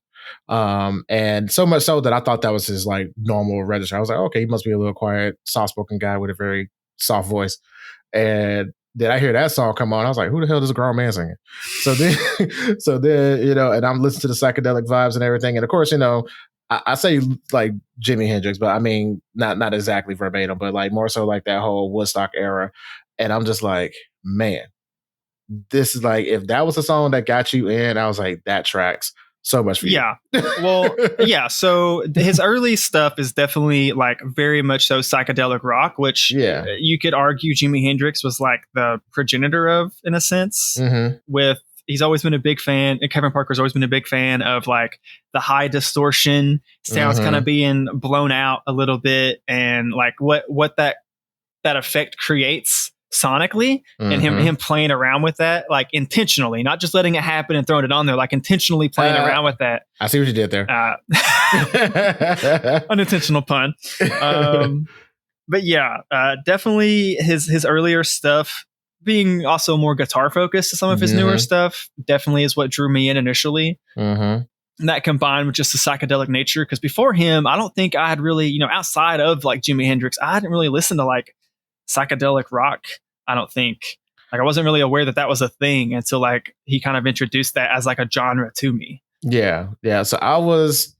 And so much so that I thought that was his like normal register. I was like, okay, he must be a little quiet, soft-spoken guy with a very soft voice. And then I hear that song come on. I was like, who the hell is a grown man singing? So then, and I'm listening to the psychedelic vibes and everything. And of course, I say like Jimi Hendrix, but I mean, not exactly verbatim, but like more so like that whole Woodstock era. And I'm just like, man, this is like, if that was a song that got you in, I was like, that tracks so much for you. Yeah. Well, yeah. So his early stuff is definitely like very much so psychedelic rock, which you could argue Jimi Hendrix was like the progenitor of, in a sense. With he's always been a big fan, and Kevin Parker's always been a big fan of like the high distortion sounds kind of being blown out a little bit, and like what that effect creates sonically, and him playing around with that like intentionally, not just letting it happen and throwing it on there, like intentionally playing around with that. I see what you did there. Unintentional pun. But yeah, definitely his earlier stuff being also more guitar focused to some of his newer stuff definitely is what drew me in initially. And that combined with just the psychedelic nature, because before him, I don't think I had really, outside of like Jimi Hendrix, I hadn't really listened to like psychedelic rock. I don't think, like, I wasn't really aware that was a thing until like he kind of introduced that as like a genre to me. Yeah. So I was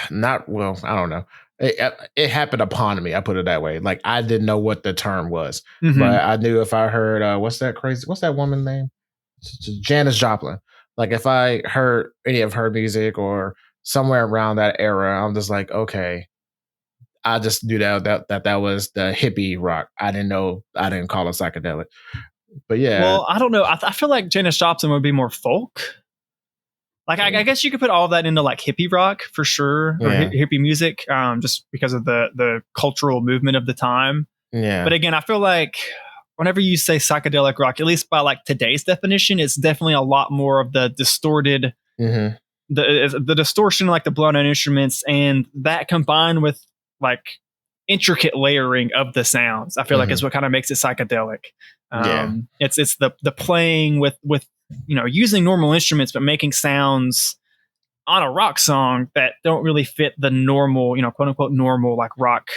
not, well, I don't know. It happened upon me. I put it that way. Like I didn't know what the term was, but I knew if I heard, what's that woman's name? Janis Joplin. Like if I heard any of her music or somewhere around that era, I'm just like, okay, I just knew that was the hippie rock. I didn't call it psychedelic. But yeah. Well, I don't know. I feel like Janis Joplin would be more folk. Like I guess you could put all of that into like hippie rock for sure, or hippie music, just because of the cultural movement of the time. Yeah. But again, I feel like whenever you say psychedelic rock, at least by like today's definition, it's definitely a lot more of the distorted, the distortion, like the blown out instruments, and that combined with like intricate layering of the sounds, I feel like is what kind of makes it psychedelic. It's the playing with using normal instruments but making sounds on a rock song that don't really fit the normal, quote unquote normal like rock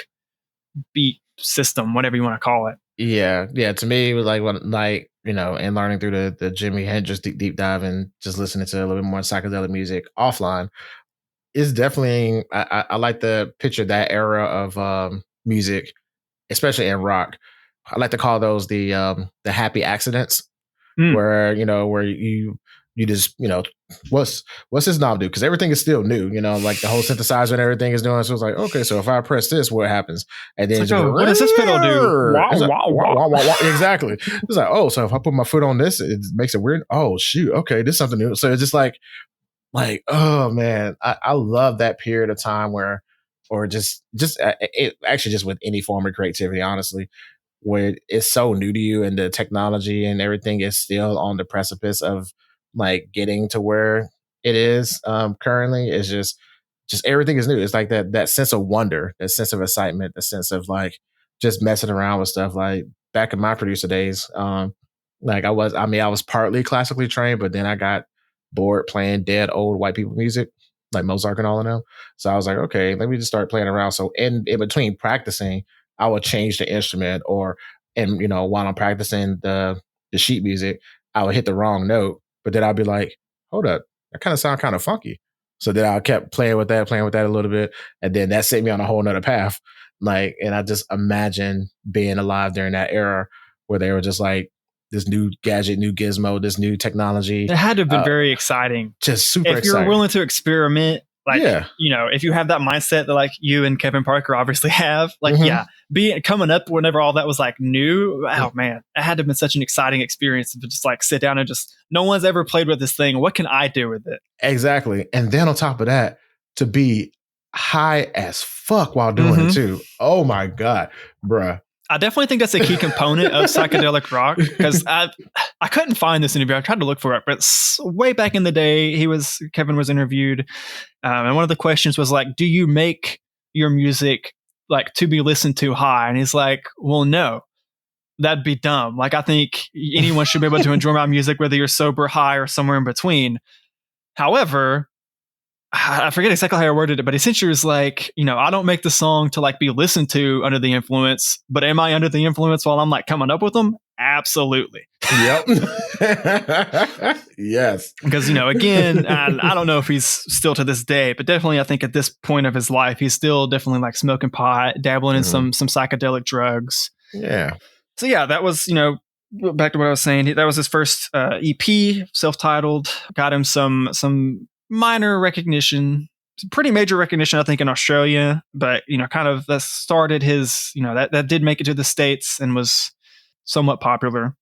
beat system, whatever you want to call it. Yeah. To me, it was like and learning through the Jimi Hendrix deep dive and just listening to a little bit more psychedelic music offline. It's definitely, I like to picture that era of music, especially in rock. I like to call those the happy accidents, where you just what's this knob do? Because everything is still new, like the whole synthesizer and everything is doing. So it's like, okay, so if I press this, what happens? And then what does this pedal do? Wow. Exactly. It's like, oh, so if I put my foot on this, it makes it weird. Oh shoot, okay, this is something new. So it's just like, oh man, I love that period of time where, or just it actually just with any form of creativity, honestly, where it's so new to you and the technology and everything is still on the precipice of like getting to where it is currently. Is just everything is new. It's like that sense of wonder, that sense of excitement, the sense of like just messing around with stuff. Like back in my producer days, like I was partly classically trained, but then I got bored playing dead old white people music like Mozart and all of them. So I was like, okay, let me just start playing around. So in between practicing, I would change the instrument, and while I'm practicing the sheet music, I would hit the wrong note, but then I'd be like, hold up, that kind of sound kind of funky. So then I kept playing with that a little bit, and then that set me on a whole nother path. Like, and I just imagine being alive during that era where they were just like, this new gadget, new gizmo, this new technology. It had to have been very exciting. Just super exciting. If you're willing to experiment, like, if you have that mindset that like you and Kevin Parker obviously have, like, coming up whenever all that was like new, oh man, it had to have been such an exciting experience to just like sit down and just, no one's ever played with this thing. What can I do with it? Exactly. And then on top of that, to be high as fuck while doing it too. Oh my God, bruh. I definitely think that's a key component of psychedelic rock, because I couldn't find this interview. I tried to look for it, but way back in the day, Kevin was interviewed, and one of the questions was like, "Do you make your music like to be listened to high. And he's like, well, no, that'd be dumb. Like, I think anyone should be able to enjoy my music, whether you're sober, high, or somewhere in between. However, I forget exactly how I worded it, but essentially it was like, I don't make the song to like be listened to under the influence, but am I under the influence while I'm like coming up with them? Absolutely. Yep. Yes. Because, again, I don't know if he's still to this day, but definitely I think at this point of his life, he's still definitely like smoking pot, dabbling in some psychedelic drugs. Yeah. So yeah, that was, back to what I was saying, that was his first EP, self-titled, got him some minor recognition, pretty major recognition, I think, in Australia, but, kind of that started his, that did make it to the States and was somewhat popular.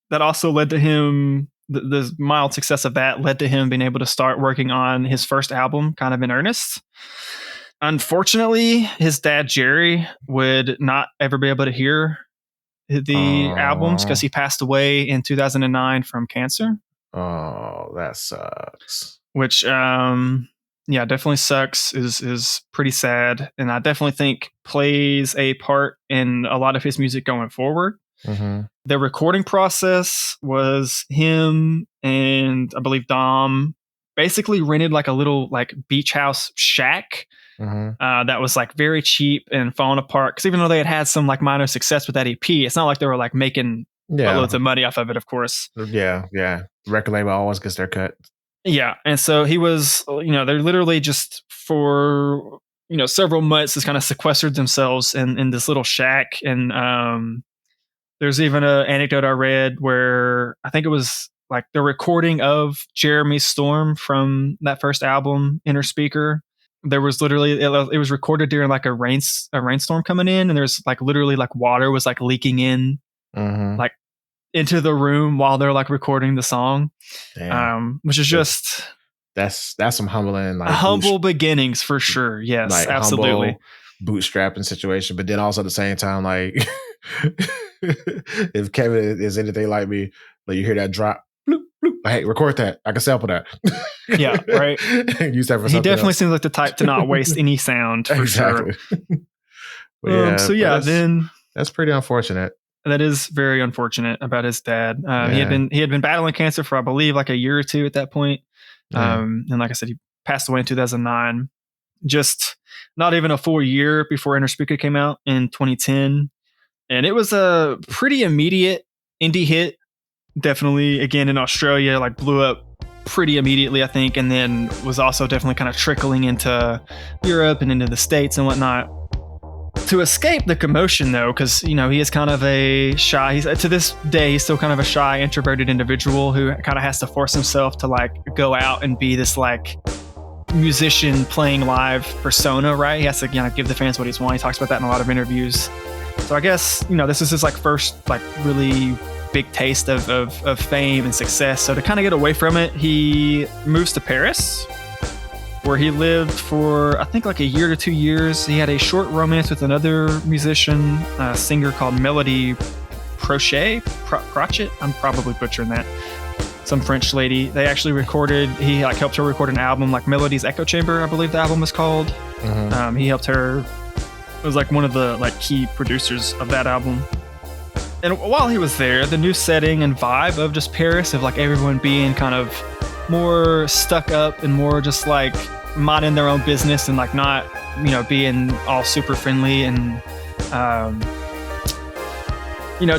That also led to him, the mild success of that led to him being able to start working on his first album kind of in earnest. Unfortunately, his dad, Jerry, would not ever be able to hear the albums because he passed away in 2009 from cancer. Oh, that sucks. Which, definitely sucks, is pretty sad. And I definitely think plays a part in a lot of his music going forward. Mm-hmm. The recording process was him and I believe Dom basically rented like a little like beach house shack that was like very cheap and falling apart. Because even though they had some like minor success with that EP, it's not like they were like making loads of money off of it, of course. Yeah. Record label always gets their cut. Yeah. And so he was, they're literally just for, several months just kind of sequestered themselves in this little shack. And there's even an anecdote I read where I think it was like the recording of Jeremy's Storm from that first album, Inner Speaker. There was literally, it was recorded during like a rainstorm coming in, and there's like literally like water was like leaking in like into the room while they're like recording the song. Which is just that's some humbling, like humble beginnings for sure. Yes, like absolutely. Bootstrapping situation, but then also at the same time, like if Kevin is anything like me, like you hear that drop, bloop, bloop, hey, record that. I can sample that. Yeah, right. Use that for he definitely else. Seems like the type to not waste any sound for sure. Then that's pretty unfortunate. That is very unfortunate about his dad. He had been battling cancer for I believe like a year or two at that point. And like I said, he passed away in 2009. Just not even a full year before Inner Speaker came out in 2010. And it was a pretty immediate indie hit. Definitely, again, in Australia, like blew up pretty immediately, I think. And then was also definitely kind of trickling into Europe and into the States and whatnot. To escape the commotion, though, because, he is kind of a shy, to this day, he's still kind of a shy, introverted individual who kind of has to force himself to like go out and be this like musician playing live persona, right? He has to give the fans what he's wanting. He talks about that in a lot of interviews. So I guess, this is his like first like really big taste of fame and success. So to kind of get away from it, he moves to Paris, where he lived for, I think, like a year to 2 years. He had a short romance with another musician, a singer called Melody Prochet. I'm probably butchering that. Some French lady. They actually recorded, he like helped her record an album, like Melody's Echo Chamber, I believe the album was called. He helped her, it was like one of the like key producers of that album. And while he was there, the new setting and vibe of just Paris, of like everyone being kind of more stuck up and more just like minding their own business and like not, being all super friendly and,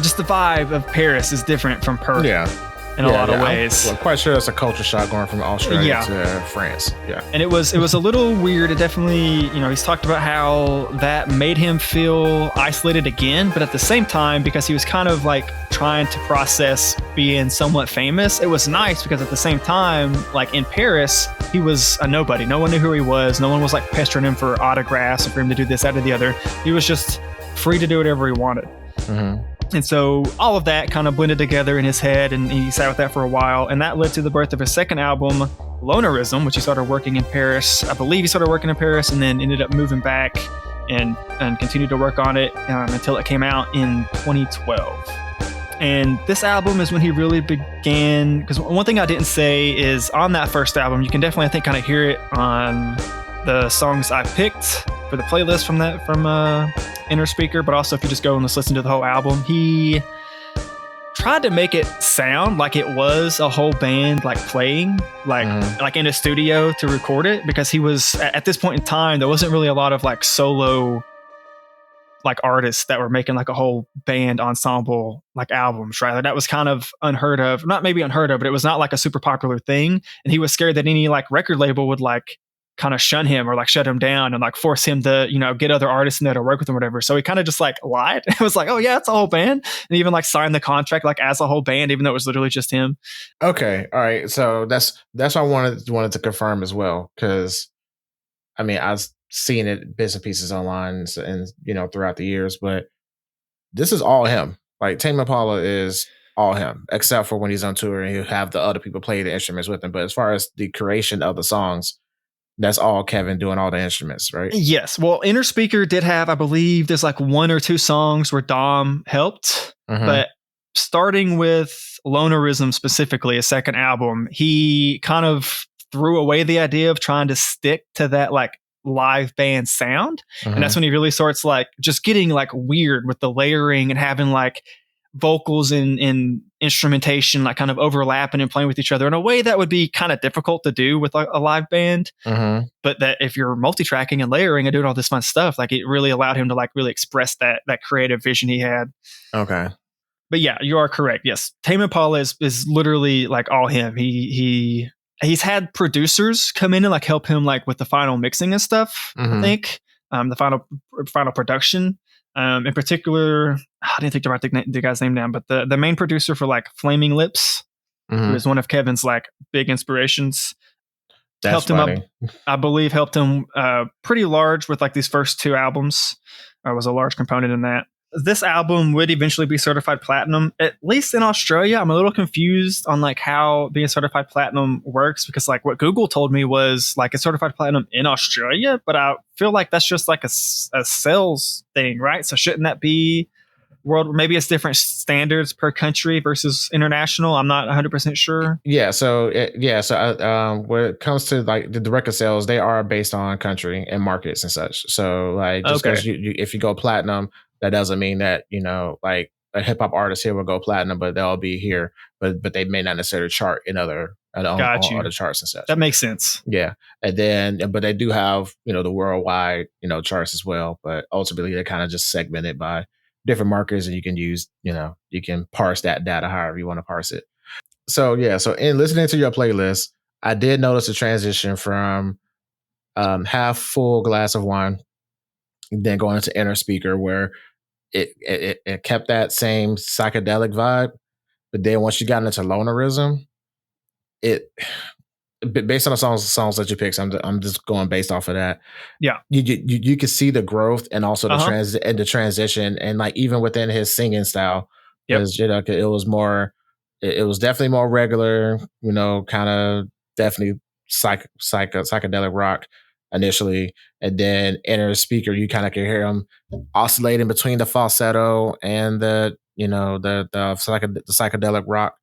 just the vibe of Paris is different from Perth. In a lot of ways. I'm quite sure that's a culture shock going from Australia to France. Yeah. And it was a little weird. It definitely, he's talked about how that made him feel isolated again, but at the same time, because he was kind of like trying to process being somewhat famous, it was nice because at the same time, like in Paris, he was a nobody. No one knew who he was. No one was like pestering him for autographs or for him to do this, that, or the other. He was just free to do whatever he wanted. And so all of that kind of blended together in his head, and he sat with that for a while. And that led to the birth of his second album, Lonerism, which he started working in Paris. I believe he started working in Paris and then ended up moving back and continued to work on it until it came out in 2012. And this album is when he really began, because one thing I didn't say is on that first album, you can definitely, I think, kind of hear it on the songs I picked for the playlist from Inner Speaker, but also if you just go and just listen to the whole album, he tried to make it sound like it was a whole band like playing like in a studio to record it, because he was at this point in time there wasn't really a lot of like solo like artists that were making like a whole band ensemble like albums, right? Like that was kind of unheard of. Not maybe unheard of, but it was not like a super popular thing, and he was scared that any like record label would like kind of shun him or like shut him down and like force him to, you know, get other artists in there to work with him or whatever. So he kind of just like lied. It was like, oh yeah, it's a whole band. And even like signed the contract like as a whole band, even though it was literally just him. Okay. All right. So that's what I wanted to confirm as well. Cause I mean, I've seen it bits and pieces online and, you know, throughout the years, but this is all him. Like Tame Impala is all him, except for when he's on tour and he'll have the other people play the instruments with him. But as far as the creation of the songs, that's all Kevin doing all the instruments, right? Yes. Well, Inner Speaker did have, I believe, there's like 1 or 2 songs where Dom helped, but starting with Lonerism specifically, a second album, he kind of threw away the idea of trying to stick to that like live band sound. And that's when he really starts like just getting like weird with the layering and having like vocals and instrumentation like kind of overlapping and playing with each other in a way that would be kind of difficult to do with like a live band. But that if you're multi-tracking and layering and doing all this fun stuff, like it really allowed him to like really express that creative vision he had. Okay. But yeah, you are correct. Yes. Tame Impala is literally like all him. He's had producers come in and like help him like with the final mixing and stuff. I think the final production. In particular, I didn't think to write the guy's name down, but the main producer for like Flaming Lips, who is one of Kevin's like big inspirations, helped him up. I believe helped him pretty large with like these first 2 albums. Was a large component in that. This album would eventually be certified platinum, at least in Australia. I'm a little confused on like how being certified platinum works, because like what Google told me was like it's certified platinum in Australia, but I feel like that's just like a sales thing, right? So shouldn't that be world? Maybe it's different standards per country versus international. I'm not 100% sure. Yeah. So when it comes to like the record sales, they are based on country and markets and such. So like just because if you go platinum, that doesn't mean that, you know, like a hip hop artist here will go platinum, but they'll be here, but they may not necessarily chart in other charts and such. That makes sense. Yeah. And then, but they do have, you know, the worldwide, you know, charts as well. But ultimately they kind of just segment it by different markers, and you can use, you know, you can parse that data however you want to parse it. So yeah. So in listening to your playlist, I did notice a transition from half full glass of wine, then going into Inner Speaker, where it kept that same psychedelic vibe, but then once you got into Lonerism, it based on the songs that you picked, I'm just going based off of that. Yeah, you could see the growth and also the transition, and like even within his singing style, because you know it was definitely more regular, you know, kind of definitely psychedelic rock initially, and then Inner Speaker, you kind of can hear him oscillating between the falsetto and the psychedelic rock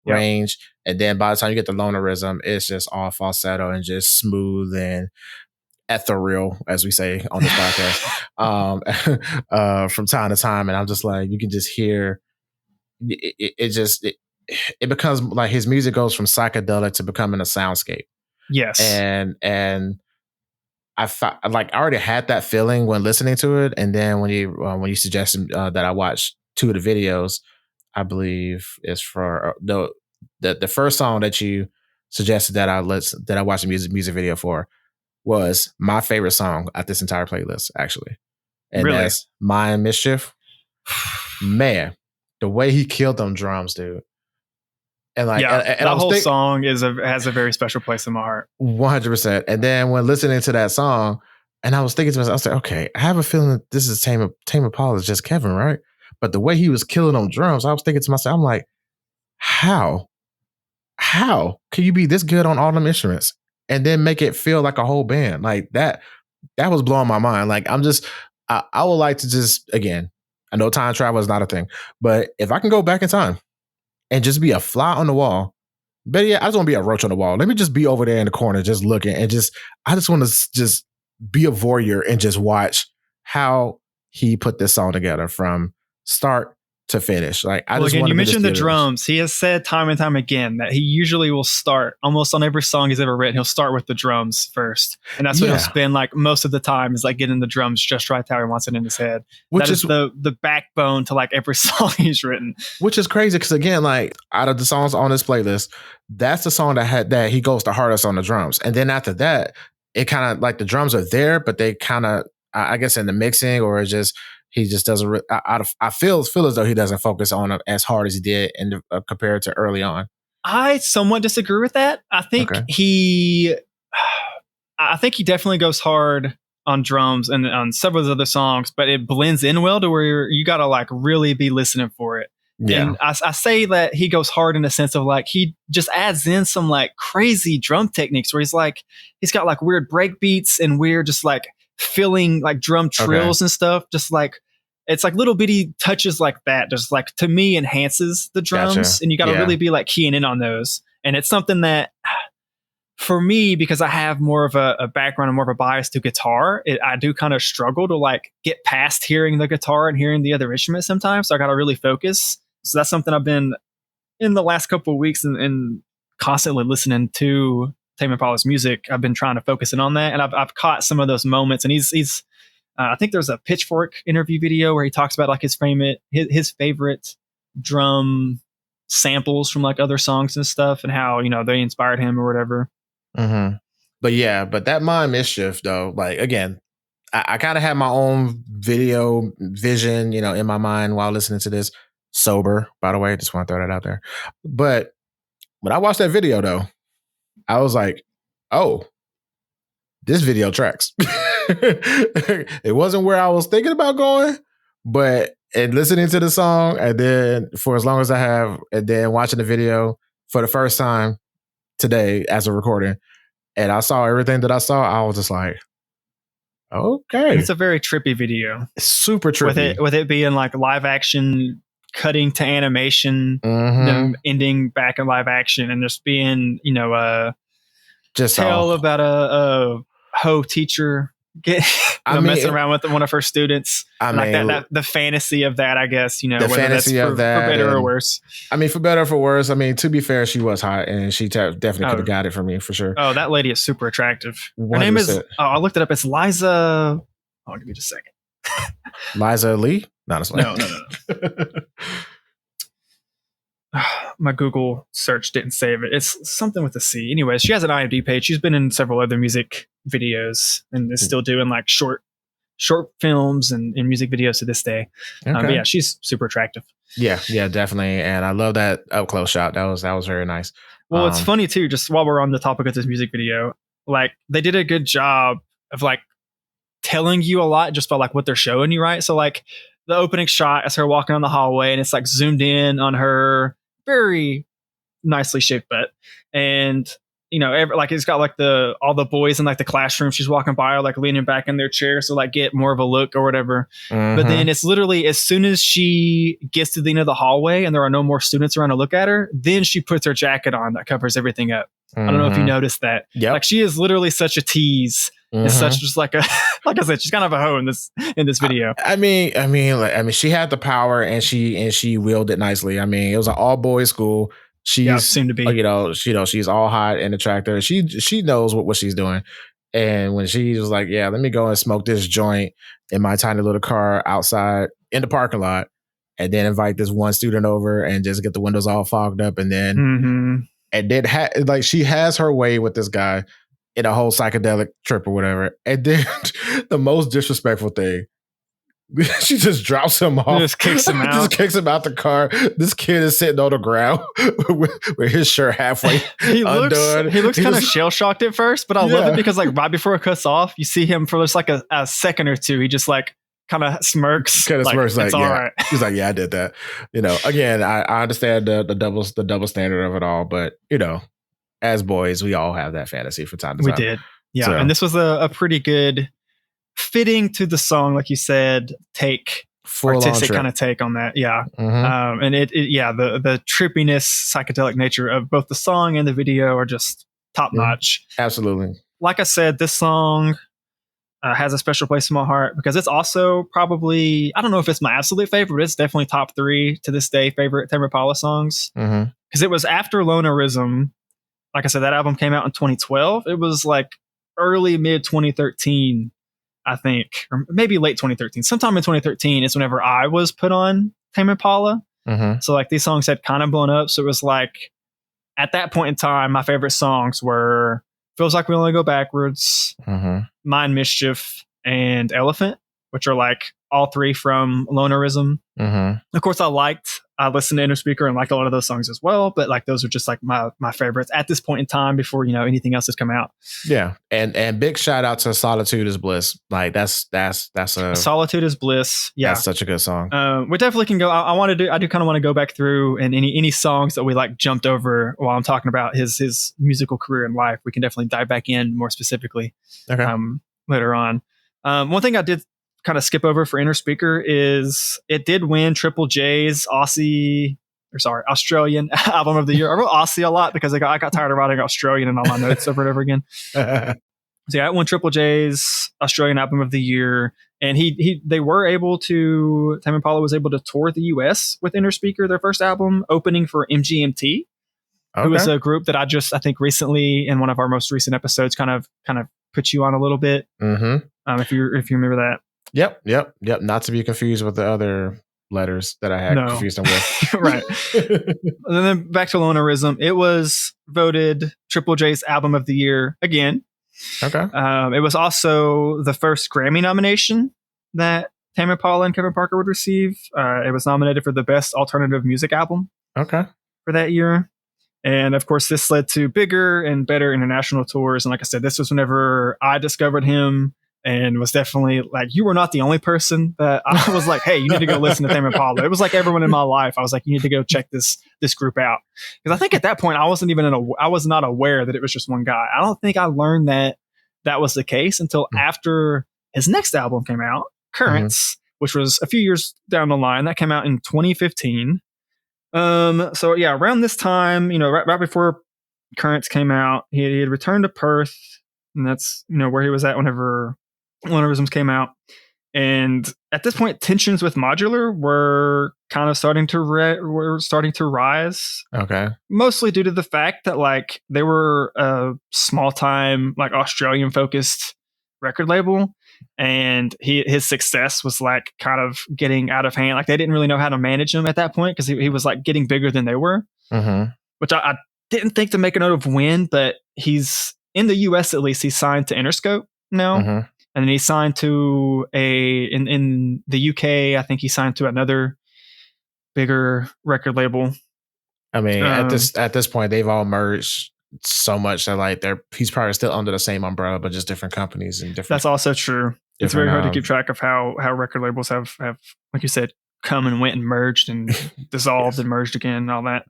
range, and then by the time you get to Lonerism, it's just all falsetto and just smooth and ethereal, as we say on this podcast, from time to time. And I'm just like, you can just hear it becomes like his music goes from psychedelic to becoming a soundscape. Yes, and I already had that feeling when listening to it, and then when you suggested that I watch 2 of the videos, I believe is for the first song that you suggested that I watched the music video for was my favorite song at this entire playlist, actually, and that's Mischief. Man, the way he killed them drums, dude. And like, and that whole song has a very special place in my heart. 100%. And then when listening to that song, and I was thinking to myself, I was like, okay, I have a feeling that this is Tame Impala, is just Kevin, right? But the way he was killing them drums, I was thinking to myself, I'm like, how can you be this good on all them instruments and then make it feel like a whole band? Like that was blowing my mind. Like I would like to just, again, I know time travel is not a thing, but if I can go back in time and just be a fly on the wall, but yeah, I just want to be a roach on the wall. Let me just be over there in the corner, just looking, and I just want to just be a voyeur and just watch how he put this song together from start to finish. Like, I just again, you mentioned the give it- drums. He has said time and time again that he usually will start almost on every song he's ever written. He'll start with the drums first, and that's what he'll spend like most of the time is like getting the drums just right how he wants it in his head. Which is the backbone to like every song he's written. Which is crazy because again, like out of the songs on this playlist, that's the song that he goes the hardest on the drums, and then after that, it kind of like the drums are there, but they kind of I guess in the mixing or just. He just doesn't. I feel as though he doesn't focus on it as hard as he did compared to early on. I somewhat disagree with that. I think I think he definitely goes hard on drums and on several of the other songs, but it blends in well to where you got to like really be listening for it. Yeah. And I say that he goes hard in the sense of like he just adds in some like crazy drum techniques where he's got like weird break beats and weird just like filling like drum trills and stuff. Just like it's like little bitty touches like that. Just like to me enhances the drums, and you got to really be like keying in on those. And it's something that for me, because I have more of a background and more of a bias to guitar, I do kind of struggle to like get past hearing the guitar and hearing the other instruments sometimes. So I got to really focus. So that's something I've been in the last couple of weeks and constantly listening to Tame Impala's music. I've been trying to focus in on that, and I've caught some of those moments. And he's I think there's a Pitchfork interview video where he talks about like his favorite drum samples from like other songs and stuff, and how they inspired him or whatever. Mm-hmm. But that Mind Mischief though, like again, I kind of had my own video vision, in my mind while listening to this. Sober, by the way, just want to throw that out there. But when I watched that video though, I was like, oh, this video tracks. It wasn't where I was thinking about going, but and listening to the song, and then for as long as I have, and then watching the video for the first time today as a recording, and I saw everything that I saw, I was just like, okay. It's a very trippy video. It's super trippy. With it being like live action, cutting to animation, then ending back in live action, and just being, just tell about a hoe teacher messing around with one of her students. The fantasy of that, I guess, the whether fantasy that's for better or worse. For better or for worse. To be fair, she was hot, and she definitely could have got it for me for sure. Oh, that lady is super attractive. Her name is. I looked it up. It's Liza. I'll give you just a second. Liza Lee? Not No. My Google search didn't save it. It's something with a C. Anyways, she has an IMDb page. She's been in several other music videos and is still doing like short films and music videos to this day. But yeah, she's super attractive. Yeah, definitely. And I love that up close shot. That was very nice. Well, it's funny too, just while we're on the topic of this music video, like they did a good job of like telling you a lot just by like what they're showing you, right? So like the opening shot is her walking down the hallway, and it's like zoomed in on her very nicely shaped butt, and like it's got like all the boys in like the classroom she's walking by are like leaning back in their chairs to like get more of a look or whatever. But then it's literally as soon as she gets to the end of the hallway and there are no more students around to look at her, then she puts her jacket on that covers everything up. I don't know if you noticed that. Yep. Like she is literally such a tease. It's such just like like I said, she's kind of a hoe in this video. She had the power and she wielded it nicely. It was an all boys school. She seemed to be, she's all hot and attractive. She knows what she's doing. And when she was like, yeah, let me go and smoke this joint in my tiny little car outside in the parking lot, and then invite this one student over and just get the windows all fogged up, and then and then she has her way with this guy in a whole psychedelic trip or whatever. And then the most disrespectful thing, she just drops him off. Just kicks him out. Just kicks him out the car. This kid is sitting on the ground with his shirt halfway undone. He looks kind of shell-shocked at first, but I love it because like right before it cuts off, you see him for just like a second or two. He just like kind of smirks. Like, it's all right. He's like, yeah, I did that. Again, I understand the double standard of it all, but as boys, we all have that fantasy from time to time. We did. Yeah. So, and this was a pretty good fitting to the song, like you said, artistic kind of take on that. Yeah. And the trippiness, psychedelic nature of both the song and the video are just top notch. Absolutely. Like I said, this song, has a special place in my heart because it's also probably, I don't know if it's my absolute favorite, but it's definitely top 3 to this day favorite Tame Impala songs. Because it was after Lonerism. Like I said, that album came out in 2012. It was like early, mid 2013, I think, or maybe late 2013. Sometime in 2013 is whenever I was put on Tame Impala. So like these songs had kind of blown up. So it was like at that point in time, my favorite songs were Feels Like We Only Go Backwards, Mind Mischief, and Elephant, which are like all 3 from Lonerism. Of course, I listened to Inner Speaker and liked a lot of those songs as well, but like those are just like my favorites at this point in time before, you know, anything else has come out. Yeah. And big shout out to Solitude is Bliss. Like that's a Solitude is Bliss. Yeah. That's such a good song. We definitely can go. I do kind of want to go back through and any songs that we like jumped over while I'm talking about his musical career and life. We can definitely dive back in more specifically later on. One thing I did kind of skip over for Inner Speaker is it did win Triple J's Australian Album of the Year. I wrote Aussie a lot because I got tired of writing Australian in all my notes over and over again. So yeah, it won Triple J's Australian Album of the Year, and Tame Impala was able to tour the US with Inner Speaker, their first album, opening for MGMT, who was a group that I think recently in one of our most recent episodes kind of put you on a little bit. If you remember that. Yep. Not to be confused with the other letters that I had confused them with. Right. And then back to Lonerism. It was voted Triple J's Album of the Year again. It was also the first Grammy nomination that Tame Impala and Kevin Parker would receive. It was nominated for the Best Alternative Music Album for that year. And of course, this led to bigger and better international tours. And like I said, this was whenever I discovered him. And was definitely like, you were not the only person that I was like, hey, you need to go listen to Tame Impala. It was like everyone in my life. I was like, you need to go check this group out. Because I think at that point, I was not aware that it was just one guy. I don't think I learned that was the case until after his next album came out, Currents, which was a few years down the line. That came out in 2015. So yeah, around this time, you know, right before Currents came out, he had returned to Perth, and that's, you know, where he was at whenever Lonerisms came out. And at this point, tensions with Modular were kind of starting to rise. Mostly due to the fact that like they were a small time, like Australian focused record label, and his success was like kind of getting out of hand. Like they didn't really know how to manage him at that point because he was like getting bigger than they were. Which I didn't think to make a note of when, but he's in the US at least. He's signed to Interscope now. And then he signed to in the UK, I think he signed to another bigger record label. I mean, at this point, they've all merged so much that like he's probably still under the same umbrella, but just different companies and different. That's also true. It's very hard to keep track of how record labels have, like you said, come and went and merged and dissolved and merged again and all that.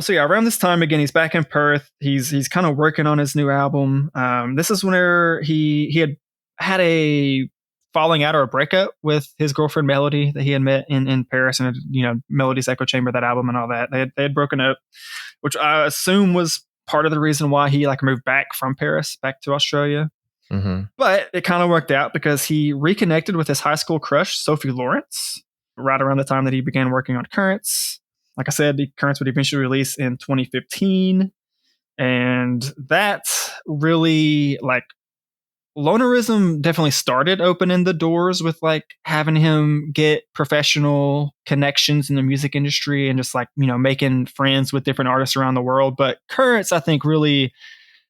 So yeah, around this time again, he's back in Perth. He's kind of working on his new album. This is whenever he had a falling out or a breakup with his girlfriend Melody that he had met in Paris, and you know, Melody's Echo Chamber, that album and all that. They had broken up, which I assume was part of the reason why he like moved back from Paris back to Australia. But it kind of worked out because he reconnected with his high school crush Sophie Lawrence right around the time that he began working on Currents. Like I said, the Currents would eventually release in 2015, and that really like. Lonerism definitely started opening the doors with like having him get professional connections in the music industry and just like, you know, making friends with different artists around the world. But Currents, I think, really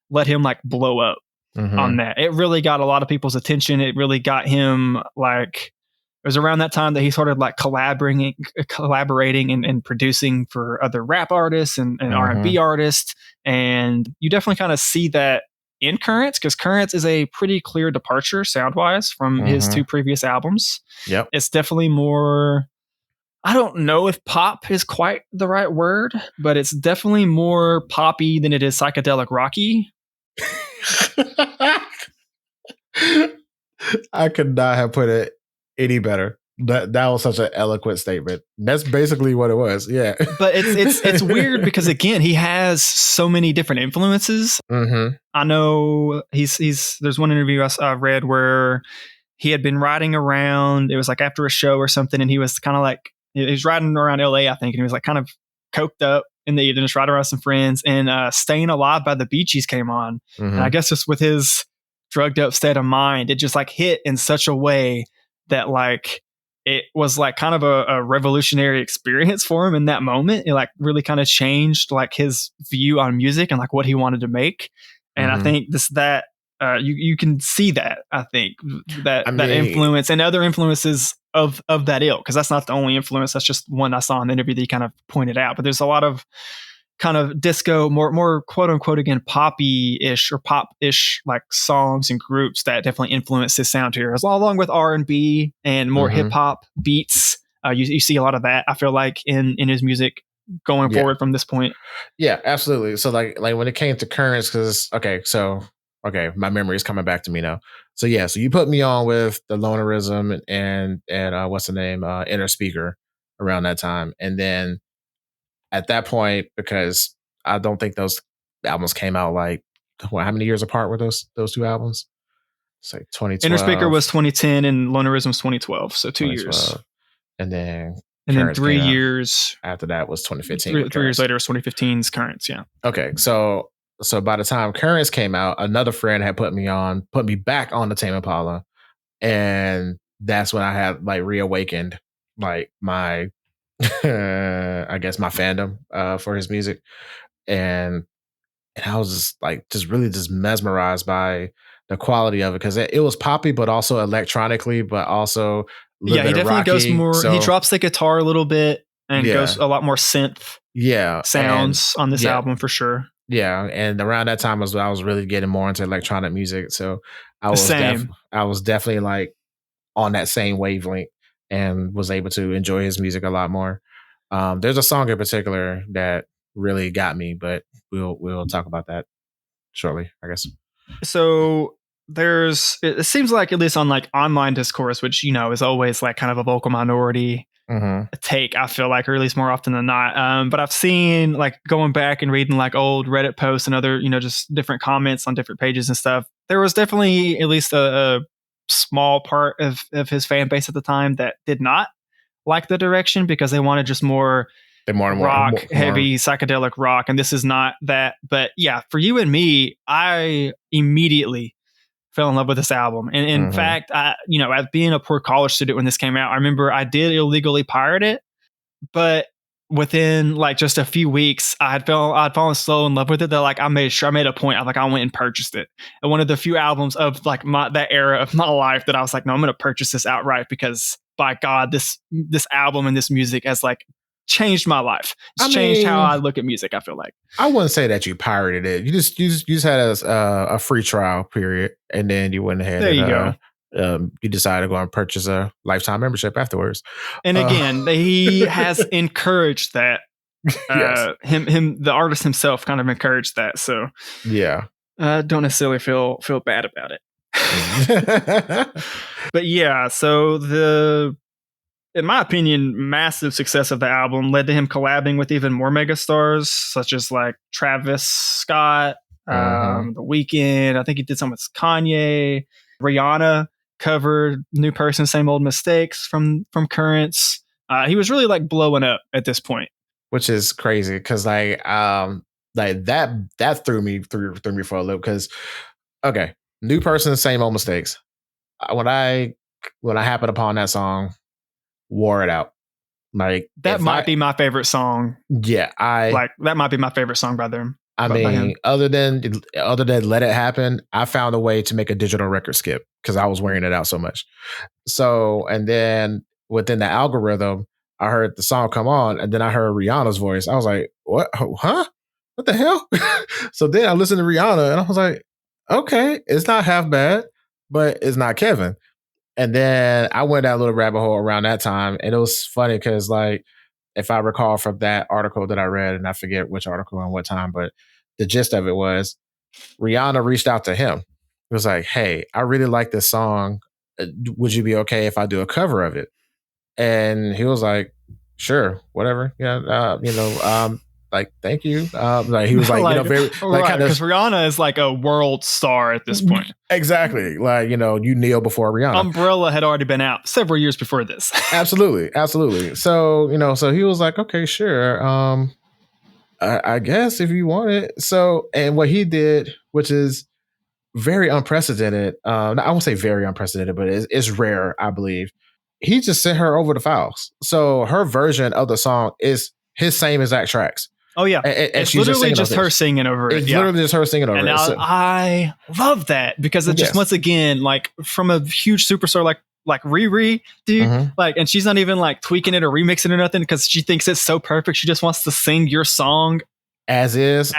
let him like blow up on that. It really got a lot of people's attention. It really got him like, it was around that time that he started like collaborating and producing for other rap artists and R&B artists. And you definitely kind of see that in Currents, because Currents is a pretty clear departure sound-wise from his 2 previous albums. It's definitely more, I don't know if pop is quite the right word, but it's definitely more poppy than it is psychedelic rocky. I could not have put it any better. That was such an eloquent statement. That's basically what it was. Yeah. But it's weird because again, he has so many different influences. Mm-hmm. I know he's there's one interview I read where he had been riding around. It was like after a show or something, and he was kind of like he was riding around LA, I think, and he was like kind of coked up in the evening, just riding around with some friends, and "Staying Alive" by the Bee Gees came on, and I guess just with his drugged up state of mind, it just like hit in such a way that like it was like kind of a revolutionary experience for him in that moment. It like really kind of changed like his view on music and like what he wanted to make. And I think that you can see that, I think that influence and other influences of that ilk, because that's not the only influence. That's just one I saw in the interview that he kind of pointed out. But there's a lot of kind of disco, more quote unquote again poppy-ish or pop-ish like songs and groups that definitely influence his sound here, as along with R&B and more hip hop beats. You see a lot of that, I feel like, in his music going forward from this point. Yeah, absolutely. So like when it came to Currents, because my memory is coming back to me now. So yeah, so you put me on with the Lonerism and what's the name, Inner Speaker around that time, and then at that point, because I don't think those albums came out like how many years apart were those two albums? It's like 2012. Inner Speaker was 2010 and Lonerism was 2012, so 2 years. And then 3 years after that was 2015. 3 years later was 2015's Currents. Yeah. Okay, so by the time Currents came out, another friend had put me back on the Tame Impala, and that's when I had like reawakened like my I guess my fandom for his music, and I was just really mesmerized by the quality of it, because it was poppy but also electronically, but also he definitely rocky, goes more. So, he drops the guitar a little bit and goes a lot more synth sounds on this album for sure. Yeah, and around that time I was really getting more into electronic music, so I was definitely like on that same wavelength and was able to enjoy his music a lot more. There's a song in particular that really got me, but we'll talk about that shortly, I guess. So it seems like, at least on like online discourse, which is always like kind of a vocal minority take, I feel like, or at least more often than not. But I've seen, like, going back and reading like old Reddit posts and other just different comments on different pages and stuff, there was definitely at least a small part of his fan base at the time that did not like the direction, because they wanted just more heavy psychedelic rock, and this is not that. But yeah, for you and me, I immediately fell in love with this album. And in fact, as being a poor college student when this came out, I remember I did illegally pirate it, but within like just a few weeks, I'd fallen so in love with it that like I made a point of like I went and purchased it. And one of the few albums of like that era of my life that I was like, no, I'm going to purchase this outright, because by God, this album and this music has like changed my life. It's changed how I look at music, I feel like. I wouldn't say that you pirated it. You just had a free trial period, and then you went ahead. There you go. You decided to go and purchase a lifetime membership afterwards. And again, he has encouraged that. Yes. Him, the artist himself, kind of encouraged that. So yeah, don't necessarily feel bad about it. But yeah, so in my opinion, massive success of the album led to him collabing with even more megastars, such as like Travis Scott, The Weeknd. I think he did something with Kanye. Rihanna covered New Person, Same Old Mistakes from Currents. He was really like blowing up at this point, which is crazy, because like that threw me for a loop. Because okay, New Person, Same Old Mistakes. When I happened upon that song, wore it out. Like that might be my favorite song. Yeah, that might be my favorite song by them. I mean, other than Let It Happen, I found a way to make a digital record skip because I was wearing it out so much. So, and then within the algorithm, I heard the song come on, and then I heard Rihanna's voice. I was like, what? Huh? What the hell? So then I listened to Rihanna, and I was like, okay, it's not half bad, but it's not Kevin. And then I went down a little rabbit hole around that time, and it was funny because, like, if I recall from that article that I read, and I forget which article and what time, but the gist of it was Rihanna reached out to him. It was like, hey, I really like this song. Would you be okay if I do a cover of it? And he was like, sure, whatever. Yeah. Like, thank you. Like he was like, like, very like right, kind of, because Rihanna is like a world star at this point. exactly. Like, you kneel before Rihanna. Umbrella had already been out several years before this. Absolutely. So, so he was like, okay, sure. I guess if you want it. So, and what he did, which is very unprecedented. I won't say very unprecedented, but it's rare, I believe. He just sent her over the files. So her version of the song is his same exact tracks. Oh yeah, and it's literally just her singing over it. It's literally just her singing over it. And I love that because it just once again, like from a huge superstar like Riri, dude, like, and she's not even like tweaking it or remixing or nothing because she thinks it's so perfect. She just wants to sing your song as is.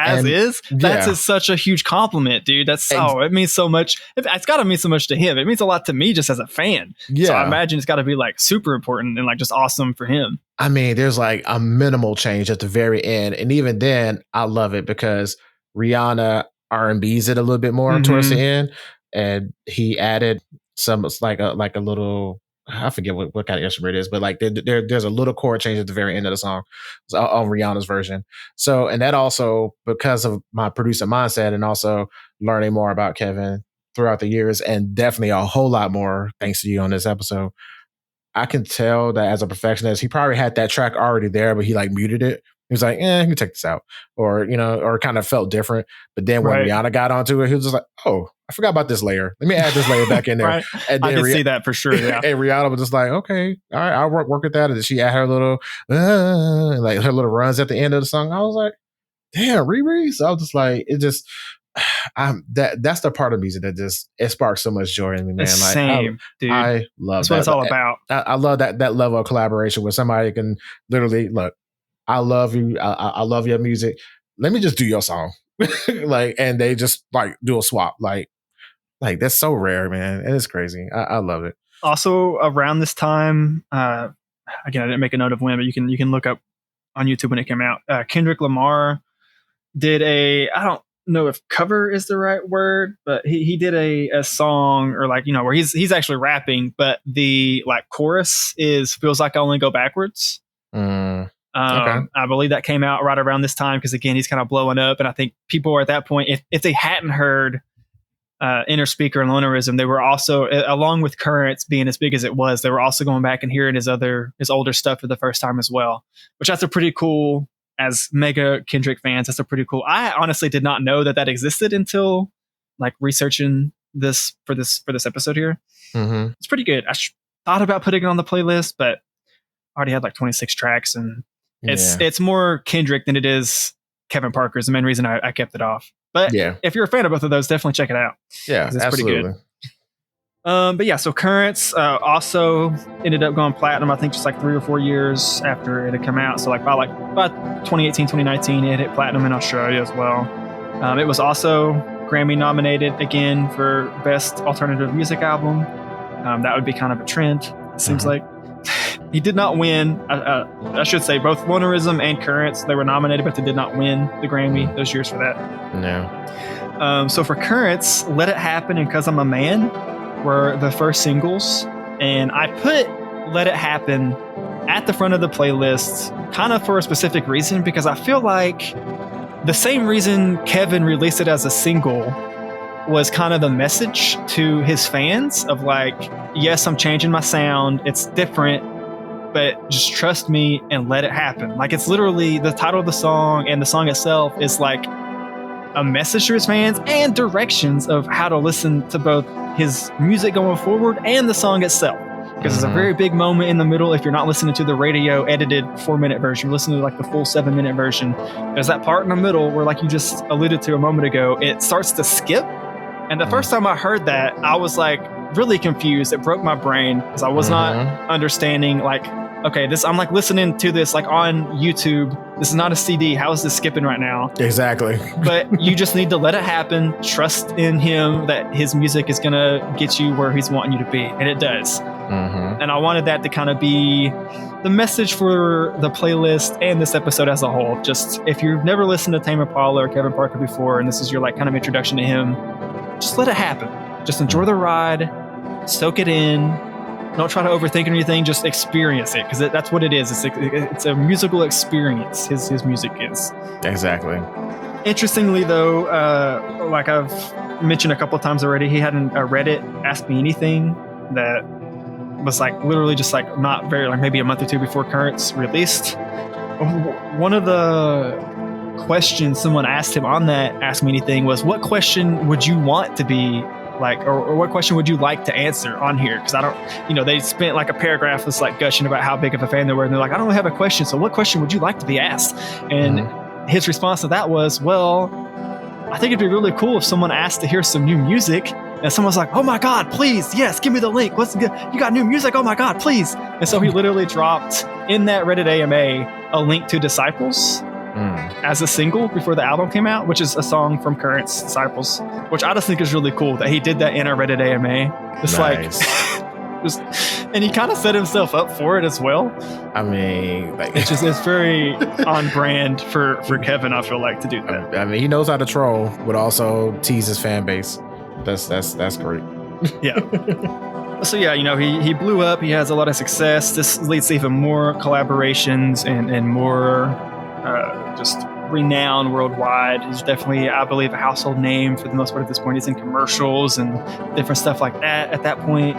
That's such a huge compliment, dude. It means so much. It's got to mean so much to him. It means a lot to me just as a fan. Yeah. So I imagine it's got to be like super important and like just awesome for him. I mean, there's like a minimal change at the very end. And even then, I love it because Rihanna R&B's it a little bit more towards the end. And he added some, like a little, I forget what kind of instrument it is, but like there's a little chord change at the very end of the song on Rihanna's version. So, and that also because of my producer mindset and also learning more about Kevin throughout the years, and definitely a whole lot more thanks to you on this episode, I can tell that as a perfectionist, he probably had that track already there, but he like muted it. He was like, you can take this out, or or kind of felt different. But then when Rihanna got onto it, he was just like, oh, I forgot about this layer. Let me add this layer back in there. Right. And then I can see that for sure. Yeah. And Rihanna was just like, okay, all right, I'll work with that. And then she had her little like her little runs at the end of the song. I was like, damn, Riri. So I was just like, that's the part of music that just it sparks so much joy in me, man. Dude. I love that's what it's all about. I love that level of collaboration where somebody can literally look, I love you. I love your music. Let me just do your song. And they just like do a swap. Like that's so rare, man. And it's crazy. I love it. Also around this time, again, I didn't make a note of when, but you can look up on YouTube when it came out. Kendrick Lamar did I don't know if cover is the right word, but he did a song or like, where he's actually rapping, but the like chorus feels like I only go backwards. Okay. I believe that came out right around this time because again, he's kind of blowing up, and I think people were at that point, if they hadn't heard Inner Speaker and Lonerism, they were also, along with Currents being as big as it was, they were also going back and hearing his older stuff for the first time as well, which that's a pretty cool, as mega Kendrick fans, that's a pretty cool. I honestly did not know that existed until like researching this for this episode here. It's pretty good. I thought about putting it on the playlist, but I already had like 26 tracks, and it's more Kendrick than it is Kevin Parker is the main reason I kept it off. But if you're a fan of both of those, definitely check it out. Yeah, it's absolutely. Pretty good. But yeah, so Currents also ended up going platinum, I think just like 3 or 4 years after it had come out. So by 2018, 2019, it hit platinum in Australia as well. It was also Grammy nominated again for Best Alternative Music Album. That would be kind of a trend, it seems like. He did not win. I should say both Lonerism and Currents, they were nominated, but they did not win the Grammy those years for that. No. So for Currents, Let It Happen and 'Cause I'm a Man were the first singles, and I put Let It Happen at the front of the playlist kind of for a specific reason, because I feel like the same reason Kevin released it as a single was kind of the message to his fans of like, yes, I'm changing my sound, it's different, but just trust me and let it happen. Like, it's literally the title of the song, and the song itself is like a message to his fans and directions of how to listen to both his music going forward and the song itself. Because it's a very big moment in the middle. If you're not listening to the radio edited 4-minute version, you're listening to like the full 7-minute version. There's that part in the middle where, like you just alluded to a moment ago, it starts to skip. And the first time I heard that, I was like really confused. It broke my brain because I was not understanding, like, okay, I'm like listening to this like on YouTube. This is not a CD. How is this skipping right now? Exactly. But you just need to let it happen. Trust in him that his music is going to get you where he's wanting you to be. And it does. And I wanted that to kind of be the message for the playlist and this episode as a whole. Just if you've never listened to Tame Impala or Kevin Parker before, and this is your like kind of introduction to him, just let it happen. Just enjoy the ride, soak it in, Don't try to overthink anything. Just experience it, because that's what it is. It's a musical experience. His music is. Exactly. Interestingly, though, like I've mentioned a couple of times already, he had a Reddit Ask Me Anything that was like literally just like not very, like maybe a month or two before Currents released. One of the questions someone asked him on that Ask Me Anything was, what question would you want to be like, or what question would you like to answer on here? Because I don't, they spent like a paragraph that's like gushing about how big of a fan they were, and they're like, I don't really have a question, so what question would you like to be asked? And his response to that was, well, I think it'd be really cool if someone asked to hear some new music, and someone's like, oh my God, please, yes, give me the link. What's good? You got new music? Oh my God, please. And so he literally dropped in that Reddit AMA a link to Disciples as a single before the album came out, which is a song from Currents, Disciples, which I just think is really cool that he did that in a Reddit AMA. It's nice. And he kind of set himself up for it as well. I mean, like, it's very on brand for Kevin, I feel like, to do that. I mean, he knows how to troll, but also tease his fan base. That's great. Yeah. So yeah, he blew up. He has a lot of success. This leads to even more collaborations and more just renowned worldwide. He's definitely, I believe, a household name for the most part at this point. He's in commercials and different stuff like that at that point.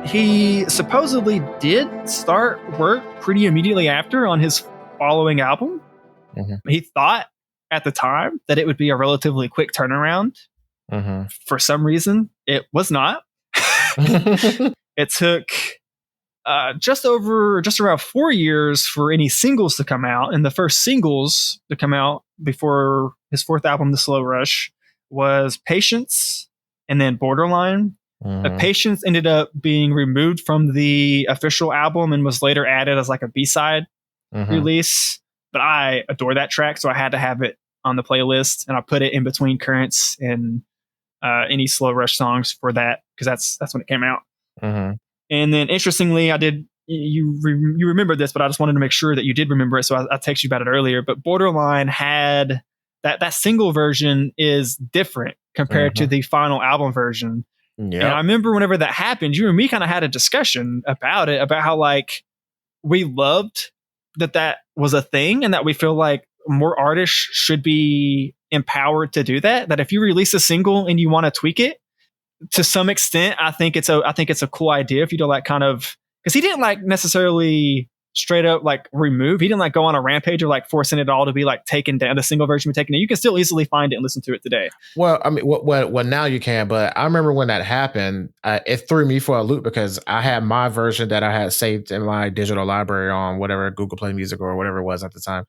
He supposedly did start work pretty immediately after on his following album. He thought at the time that it would be a relatively quick turnaround. For some reason, it was not. It took just around 4 years for any singles to come out, and the first singles to come out before his fourth album, The Slow Rush, was Patience and then Borderline. Patience ended up being removed from the official album and was later added as like a B-side release, but I adore that track, so I had to have it on the playlist, and I put it in between Currents and any Slow Rush songs for that, because that's when it came out. And then interestingly, you remember this, but I just wanted to make sure that you did remember it, so I texted you about it earlier. But Borderline had that single version is different compared to the final album version. Yep. And I remember whenever that happened, you and me kind of had a discussion about it, about how like we loved that was a thing, and that we feel like more artists should be empowered to do that. That if you release a single and you want to tweak it to some extent, I think it's a cool idea if you do like kind of, because he didn't like necessarily straight up like remove. He didn't like go on a rampage or like forcing it all to be like taken down, the single version be taken down. You can still easily find it and listen to it today. Well, I mean, well, now you can, but I remember when that happened, it threw me for a loop, because I had my version that I had saved in my digital library on whatever Google Play Music or whatever it was at the time.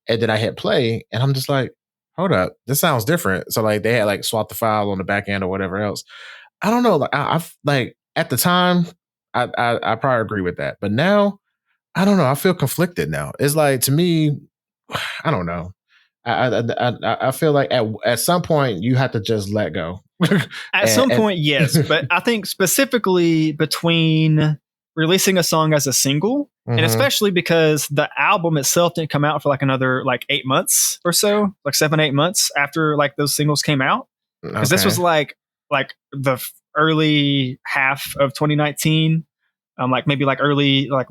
And then I hit play, and I'm just like, hold up, this sounds different. So like they had like swapped the file on the back end or whatever else. I don't know. Like I've like at the time, I probably agree with that, but now I don't know. I feel conflicted now. It's like, to me, I don't know. I feel like at some point you have to just let go. At some point, yes, but I think specifically between releasing a song as a single, and especially because the album itself didn't come out for like another like 8 months or so, like 7-8 months after like those singles came out, because this was like the early half of 2019. Like maybe like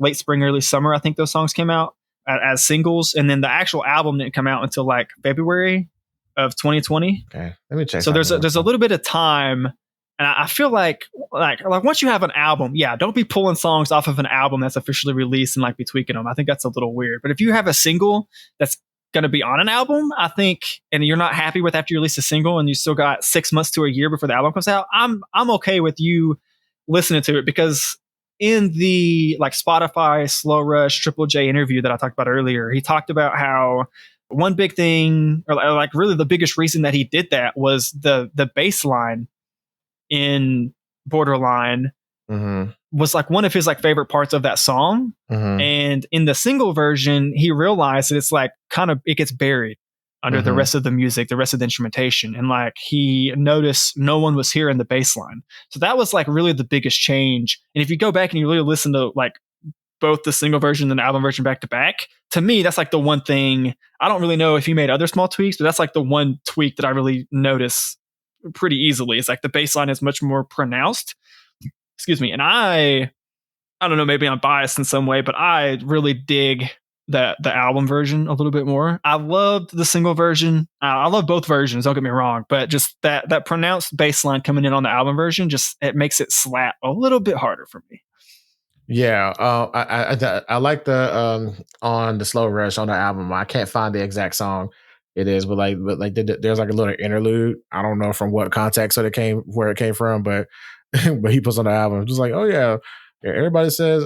late spring, early summer, I think those songs came out as singles. And then the actual album didn't come out until like February of 2020. Okay, let me check. So there's a little bit of time. And I feel like once you have an album, yeah, don't be pulling songs off of an album that's officially released and like be tweaking them. I think that's a little weird. But if you have a single that's going to be on an album, I think, and you're not happy with after you release a single and you still got 6 months to a year before the album comes out, I'm okay with you listening to it, because in the like Spotify Slow Rush Triple J interview that I talked about earlier, he talked about how one big thing, or like really the biggest reason that he did that, was the bass line in Borderline was like one of his like favorite parts of that song. And in the single version, he realized that it's like kind of, it gets buried under the rest of the music, the rest of the instrumentation. And like he noticed no one was hearing the bass line. So that was like really the biggest change. And if you go back and you really listen to like both the single version and the album version back to back, to me, that's like the one thing. I don't really know if he made other small tweaks, but that's like the one tweak that I really notice pretty easily. It's like the bass line is much more pronounced. Excuse me. And I I don't know, maybe I'm biased in some way, but I really dig the album version a little bit more. I loved the single version. I love both versions. Don't get me wrong, but just that pronounced bass line coming in on the album version, just it makes it slap a little bit harder for me. Yeah, I like the on the Slow Rush on the album. I can't find the exact song it is, but there's like a little interlude. I don't know from what context where it came from, but but he puts on the album just like, oh yeah, everybody says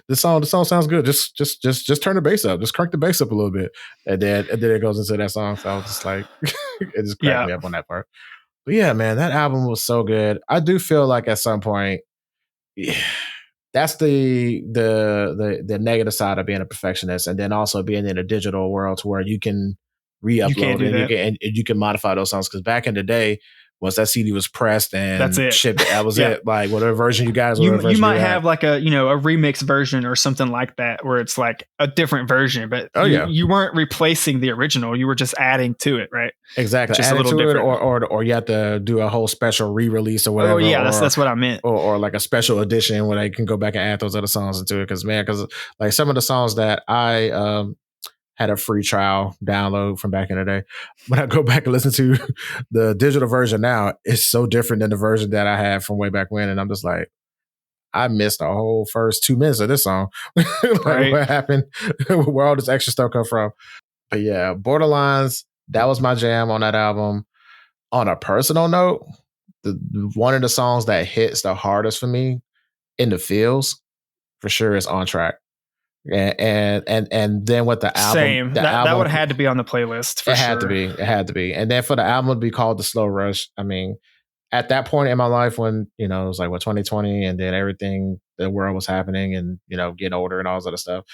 the song sounds good. Just turn the bass up, just crank the bass up a little bit, and then it goes into that song. So I was just like, it just cracked me up on that part. But yeah, man, that album was so good. I do feel like at some point. Yeah, that's the negative side of being a perfectionist, and then also being in a digital world to where you can re-upload and you can modify those songs. Because back in the day, once that CD was pressed and that's it. shipped, that was it. Like whatever version you guys, you might have like a a remix version or something like that, where it's like a different version, but you weren't replacing the original. You were just adding to it, right? Exactly, just adding a little to different. Or you have to do a whole special re-release or whatever. Oh yeah, that's what I meant. Or like a special edition where they can go back and add those other songs into it. Because like some of the songs that I had a free trial download from back in the day. When I go back and listen to the digital version now, it's so different than the version that I had from way back when. And I'm just like, I missed the whole first 2 minutes of this song. Like right. What happened? Where all this extra stuff come from? But yeah, Borderlines, that was my jam on that album. On a personal note, one of the songs that hits the hardest for me in the feels, for sure, is On Track. And then with the album, same that would have had to be on the playlist. For it had to be. And then for the album to be called The Slow Rush, I mean, at that point in my life when it was like 2020, and then everything the world was happening, and getting older and all this other stuff,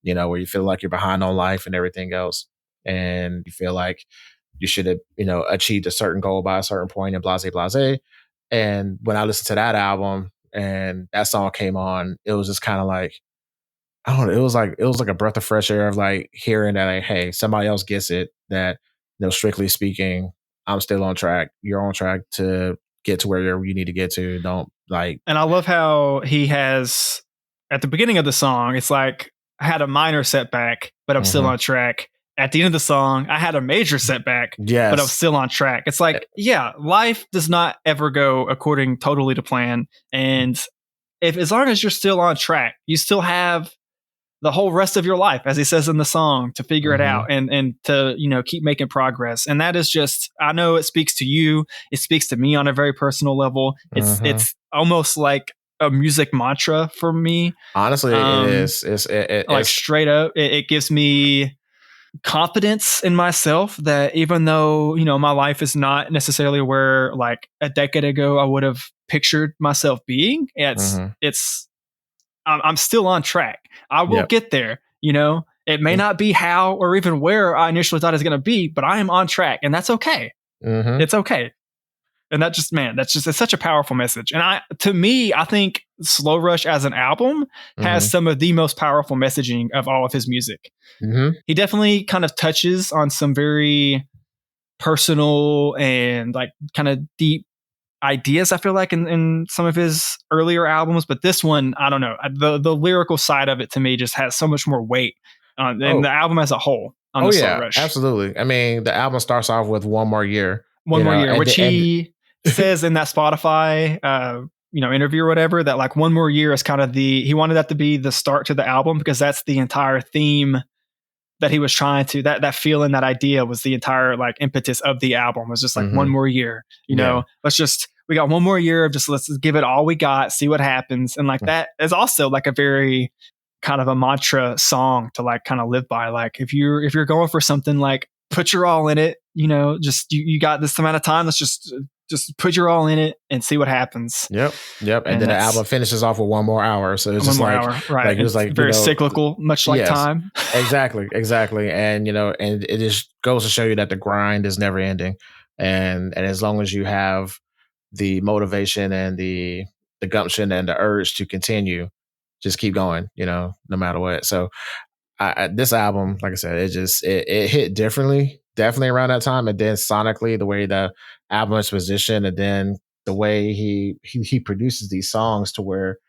where you feel like you're behind on life and everything else, and you feel like you should have achieved a certain goal by a certain point, and blase blase. And when I listened to that album and that song came on, it was just kind of like, I don't know. It was like a breath of fresh air of like hearing that, like, hey, somebody else gets it. That strictly speaking, I'm still on track. You're on track to get to where you need to get to. Don't like. And I love how he has at the beginning of the song. It's like I had a minor setback, but I'm still on track. At the end of the song, I had a major setback, but I'm still on track. It's like, yeah, life does not ever go according totally to plan, and as long as you're still on track, you still have the whole rest of your life, as he says in the song, to figure it out and to, keep making progress. And that is just, I know it speaks to you. It speaks to me on a very personal level. It's almost like a music mantra for me. Honestly, it is. It's straight up. It gives me confidence in myself that even though, my life is not necessarily where like a decade ago I would have pictured myself being, I'm still on track. I will get there. It may not be how or even where I initially thought it was going to be, but I am on track, and that's okay. It's okay. And it's such a powerful message. And to me, I think Slow Rush as an album has some of the most powerful messaging of all of his music. He definitely kind of touches on some very personal and like kind of deep ideas, I feel like, in some of his earlier albums, but this one, I don't know, the lyrical side of it to me just has so much more weight than the album as a whole on the Slow Rush. Absolutely. I mean, the album starts off with One More Year, which he says in that Spotify interview or whatever, that like One More Year is kind of he wanted that to be the start to the album, because that's the entire theme that he was trying to, that feeling, that idea was the entire like impetus of the album, was just like one more year, we got one more year of just, let's give it all we got, see what happens. And like that is also like a very kind of a mantra song to like kind of live by. Like if you're going for something, like put your all in it, just you got this amount of time, let's just put your all in it and see what happens. Yep. And then the album finishes off with 1 more hour. So it's just like, right. Like, it was like very cyclical, much like time. Exactly. And, and it just goes to show you that the grind is never ending. And as long as you have the motivation and the gumption and the urge to continue, just keep going, no matter what. So this album, like I said, it hit differently, definitely around that time. And then sonically, the way the album is positioned, and then the way he produces these songs to where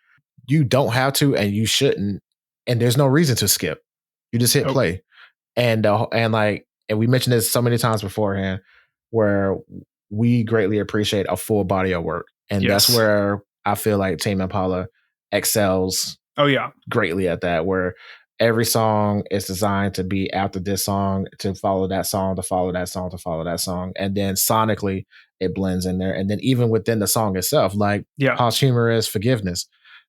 you don't have to, and you shouldn't, and there's no reason to skip. You just hit play, and we mentioned this so many times beforehand, where we greatly appreciate a full body of work, and that's where I feel like Tame Impala excels. Oh yeah, greatly at that, where every song is designed to be after this song, to follow that song, to follow that song, to follow that song, and then sonically it blends in there, and then even within the song itself, like Posthumous, Forgiveness.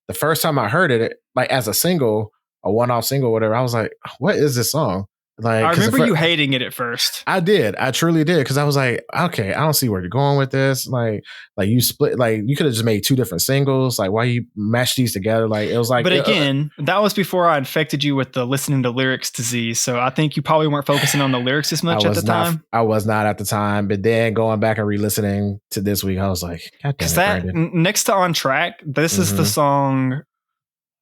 The first time I heard it, like as a single, a one-off single, whatever, I was like, "What is this song?" Like, I remember you hating it at first. I did. I truly did. Because I was like, okay, I don't see where you're going with this. Like you split, like you could have just made 2 different singles. Like, why you mash these together? Like, it was like, but again, that was before I infected you with the listening to lyrics disease. So I think you probably weren't focusing on the lyrics as much at the time. I was not at the time. But then going back and re-listening to this week, I was like, God damn it, Brandon. Next to On Track, this is the song.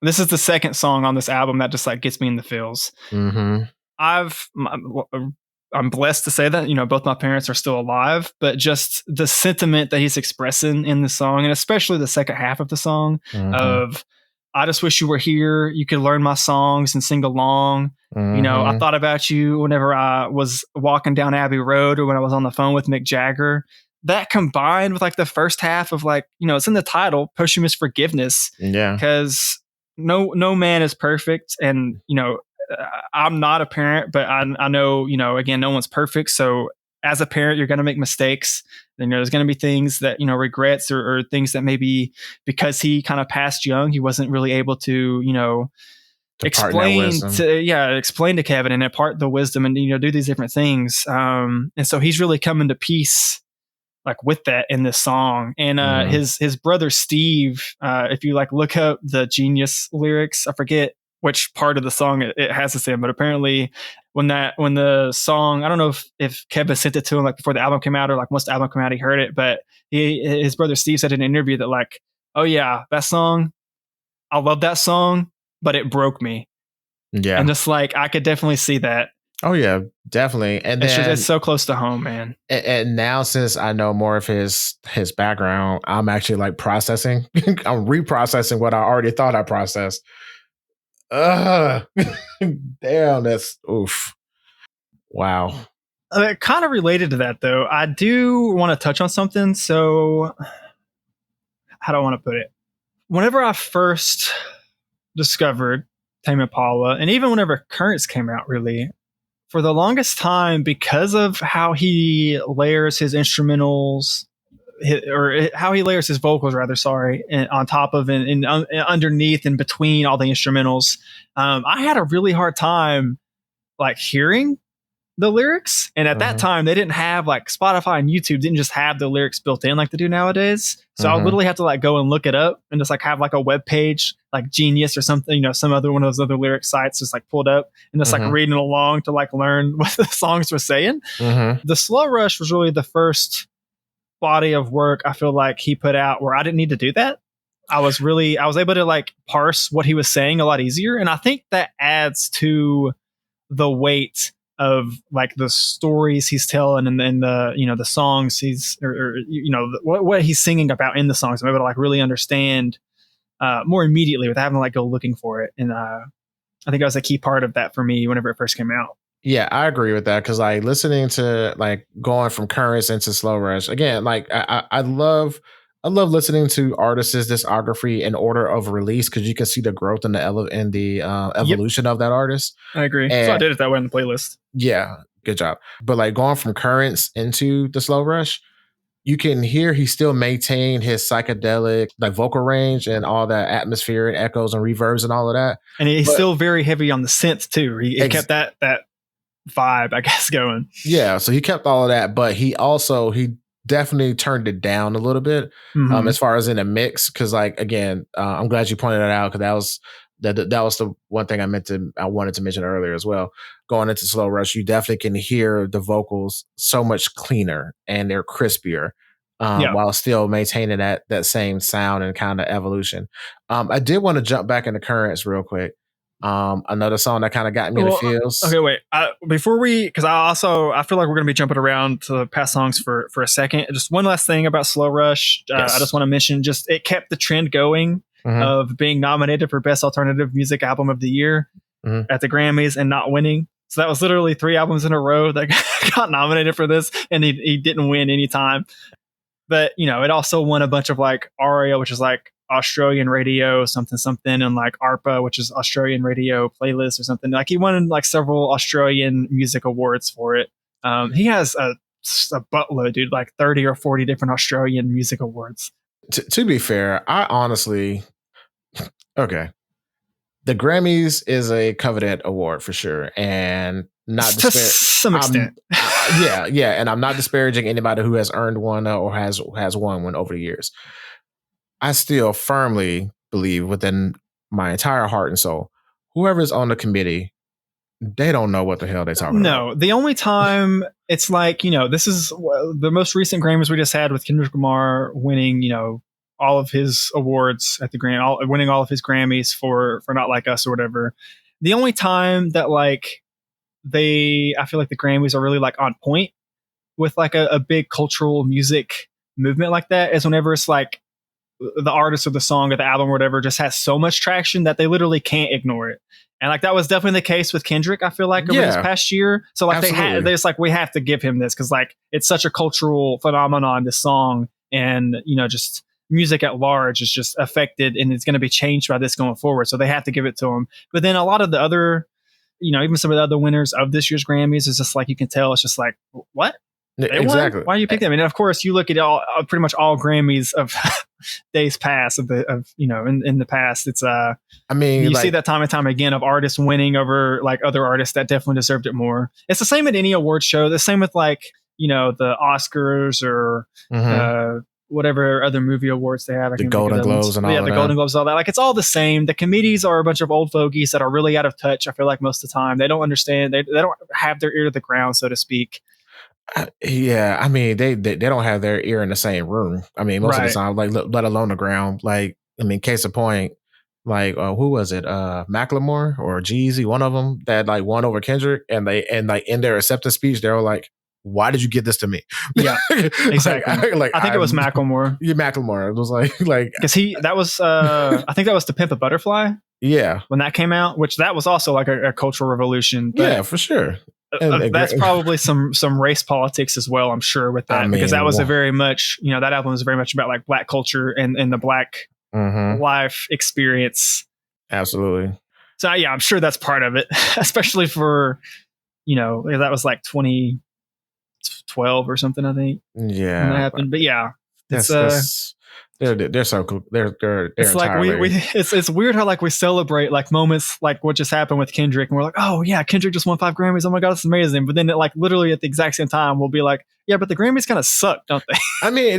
This is the second song on this album that just like gets me in the feels. Mm-hmm. I'm blessed to say that, you know, both my parents are still alive, but just the sentiment that he's expressing in the song, and especially the second half of the song of, I just wish you were here. You could learn my songs and sing along. You know, I thought about you whenever I was walking down Abbey Road or when I was on the phone with Mick Jagger. That combined with like the first half of like, you know, it's in the title, Posthumous Forgiveness. Yeah. Because no man is perfect. And, you know, I'm not a parent, but I know, you know, again, no one's perfect. So as a parent, you're going to make mistakes. You know, there's going to be things that, you know, regrets or things that maybe because he kind of passed young, he wasn't really able to, you know, explain to Kevin and impart the wisdom and, you know, do these different things. And so he's really coming to peace like with that in this song. And his brother Steve, if you like look up the Genius lyrics, I forget which part of the song it has this in, but apparently when the song, I don't know if Kevin sent it to him like before the album came out or like once the album came out, he heard it, but his brother Steve said in an interview that like, oh yeah, that song, I love that song, but it broke me. Yeah. And just like, I could definitely see that. Oh yeah, definitely. And it's so close to home, man. And now since I know more of his background, I'm actually like processing. I'm reprocessing what I already thought I processed. Damn, that's oof. Wow. Kind of related to that though, I do want to touch on something. So how do I want to put it? Whenever I first discovered Tame Impala, and even whenever Currents came out, really, for the longest time, because of how he layers his instrumentals, or how he layers his vocals, rather, sorry, on top of and underneath and between all the instrumentals, I had a really hard time like hearing the lyrics. And at that time, they didn't have like Spotify and YouTube didn't just have the lyrics built in like they do nowadays. So I literally have to like go and look it up and just like have like a web page like Genius or something, you know, some other one of those other lyric sites just like pulled up and just like reading along to like learn what the songs were saying. The Slow Rush was really the first body of work I feel like he put out where I didn't need to do that. I was able to like parse what he was saying a lot easier. And I think that adds to the weight of like the stories he's telling and then the, you know, the songs he's, or you know, what he's singing about in the songs. I'm able to like really understand more immediately without having to like go looking for it. And I think that was a key part of that for me whenever it first came out. Yeah, I agree with that because like listening to like going from Currents into Slow Rush again, like I love listening to artists' discography in order of release because you can see the growth and the evolution of that artist. I agree. So I did it that way in the playlist. Yeah, good job. But like going from Currents into the Slow Rush, you can hear he still maintained his psychedelic like vocal range and all that atmosphere and echoes and reverbs and all of that. And he's still very heavy on the synth too. He kept that vibe, I guess, going. Yeah, so he kept all of that, but he definitely turned it down a little bit as far as in a mix. Because like again, I'm glad you pointed that out because that was the one thing I wanted to mention earlier as well. Going into Slow Rush, you definitely can hear the vocals so much cleaner and they're crispier. While still maintaining that same sound and kind of evolution. I did want to jump back into Currents real quick. Another song that kind of got me in the feels. Okay, wait. Before because I feel like we're going to be jumping around to past songs for a second. Just one last thing about Slow Rush. I just want to mention, just it kept the trend going. of being nominated for Best Alternative Music Album of the Year at the Grammys and not winning. So that was literally 3 albums in a row that got nominated for this, and he didn't win any time. But, you know, it also won a bunch of like ARIA, which is like Australian radio something, and like ARPA, which is Australian radio playlist or something. Like he won like several Australian music awards for it. He has a buttload, dude, like 30 or 40 different Australian music awards. To be fair, I honestly, okay. The Grammys is a coveted award for sure. And not to some extent. Yeah. And I'm not disparaging anybody who has earned one or has won one over the years. I still firmly believe within my entire heart and soul, whoever's on the committee, they don't know what the hell they're talking about. No, the only time it's like, you know, this is the most recent Grammys we just had with Kendrick Lamar winning, you know, all of his awards at the winning all of his Grammys for Not Like Us or whatever. The only time that like I feel like the Grammys are really like on point with like a big cultural music movement like that is whenever it's like the artist or the song or the album or whatever just has so much traction that they literally can't ignore it. And like that was definitely the case with Kendrick, I feel like, over this past year. So like they're just like, we have to give him this because like it's such a cultural phenomenon, this song, and you know, just music at large is just affected and it's going to be changed by this going forward. So they have to give it to him. But then a lot of the other, you know, even some of the other winners of this year's Grammys is just like, you can tell it's just like, what? Exactly. Why do you pick them? And of course, you look at pretty much all Grammys of days past in the past. It's I mean, you see that time and time again of artists winning over like other artists that definitely deserved it more. It's the same at any award show. The same with like, you know, the Oscars or whatever other movie awards they have. The Golden Globes and all that. The Golden Globes, all that. Like it's all the same. The committees are a bunch of old fogies that are really out of touch. I feel like most of the time they don't understand. They don't have their ear to the ground, so to speak. Yeah, I mean they don't have their ear in the same room. I mean most of the time, like let alone the ground. Like I mean, case of point, like who was it? Macklemore or Jeezy, one of them that like won over Kendrick, and like in their acceptance speech, they were like, "Why did you give this to me?" Yeah, exactly. I think it was Macklemore. Yeah, Macklemore. It was like because that was I think that was To Pimp a Butterfly. Yeah, when that came out, which that was also like a cultural revolution. Yeah, for sure. That's probably some race politics as well, I'm sure, with that, because that was a very much, you know, that album was very much about like Black culture and the Black life experience. Absolutely. So yeah, I'm sure that's part of it, especially for, you know, that was like 2012 or something, I think. Yeah, when that happened. But yeah, they're so cool. They're it's like it's weird how like we celebrate like moments like what just happened with Kendrick, and we're like, oh yeah, Kendrick just won 5 Grammys. Oh my god, that's amazing. But then it, like literally at the exact same time, we'll be like, yeah, but the Grammys kind of suck, don't they? I mean,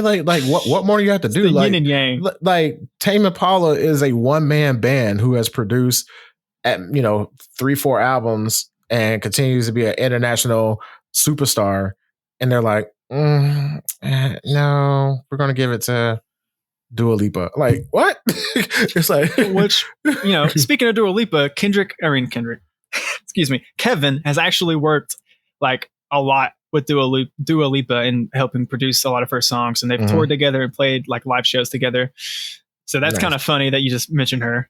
like what more do you have to do? The like yin and yang. Like Tame Impala is a one-man band who has produced 3-4 albums and continues to be an international superstar, and they're like, no, we're gonna give it to Dua Lipa. Like what? It's like, which, you know, speaking of Dua Lipa, Kendrick, excuse me, Kevin has actually worked like a lot with Dua Lipa and helping produce a lot of her songs, and they've toured together and played like live shows together. So that's kind of funny that you just mentioned her.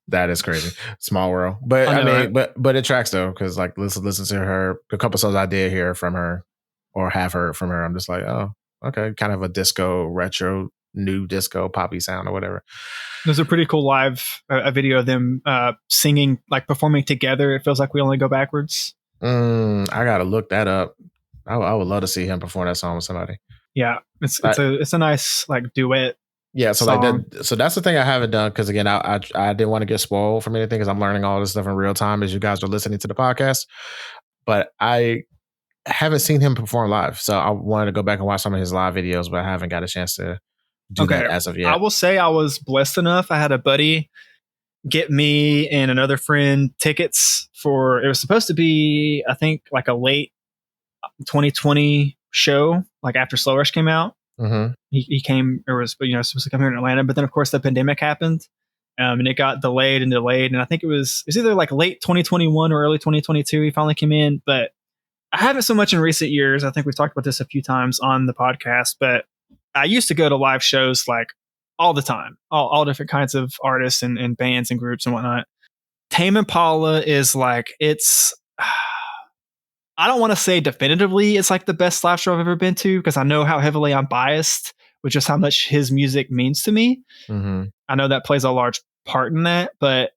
That is crazy. Small world. But I mean, right? but it tracks though, because like listen to her, a couple songs I did hear from her or have heard from her. I'm just like, oh, okay, kind of a disco retro, new disco poppy sound or whatever. There's a pretty cool live a video of them singing, like performing together. It feels like we only go backwards. I gotta look that up. I would love to see him perform that song with somebody. Yeah, it's a nice like duet. Yeah, so song. Like that. So that's the thing I haven't done, because again, I didn't want to get spoiled from anything, because I'm learning all this stuff in real time as you guys are listening to the podcast. But I haven't seen him perform live, so I wanted to go back and watch some of his live videos, but I haven't got a chance to do that as of yet. I will say I was blessed enough. I had a buddy get me and another friend tickets for, it was supposed to be, I think, like a late 2020 show, like after Slow Rush came out. He came, or was, supposed to come here in Atlanta, but then of course the pandemic happened, and it got delayed, and I think it was either like late 2021 or early 2022 he finally came in. But I haven't so much in recent years. I think we've talked about this a few times on the podcast, but I used to go to live shows like all the time, all different kinds of artists and bands and groups and whatnot. Tame Impala is like, it's, I don't want to say definitively it's like the best live show I've ever been to, because I know how heavily I'm biased with just how much his music means to me. Mm-hmm. I know that plays a large part in that, but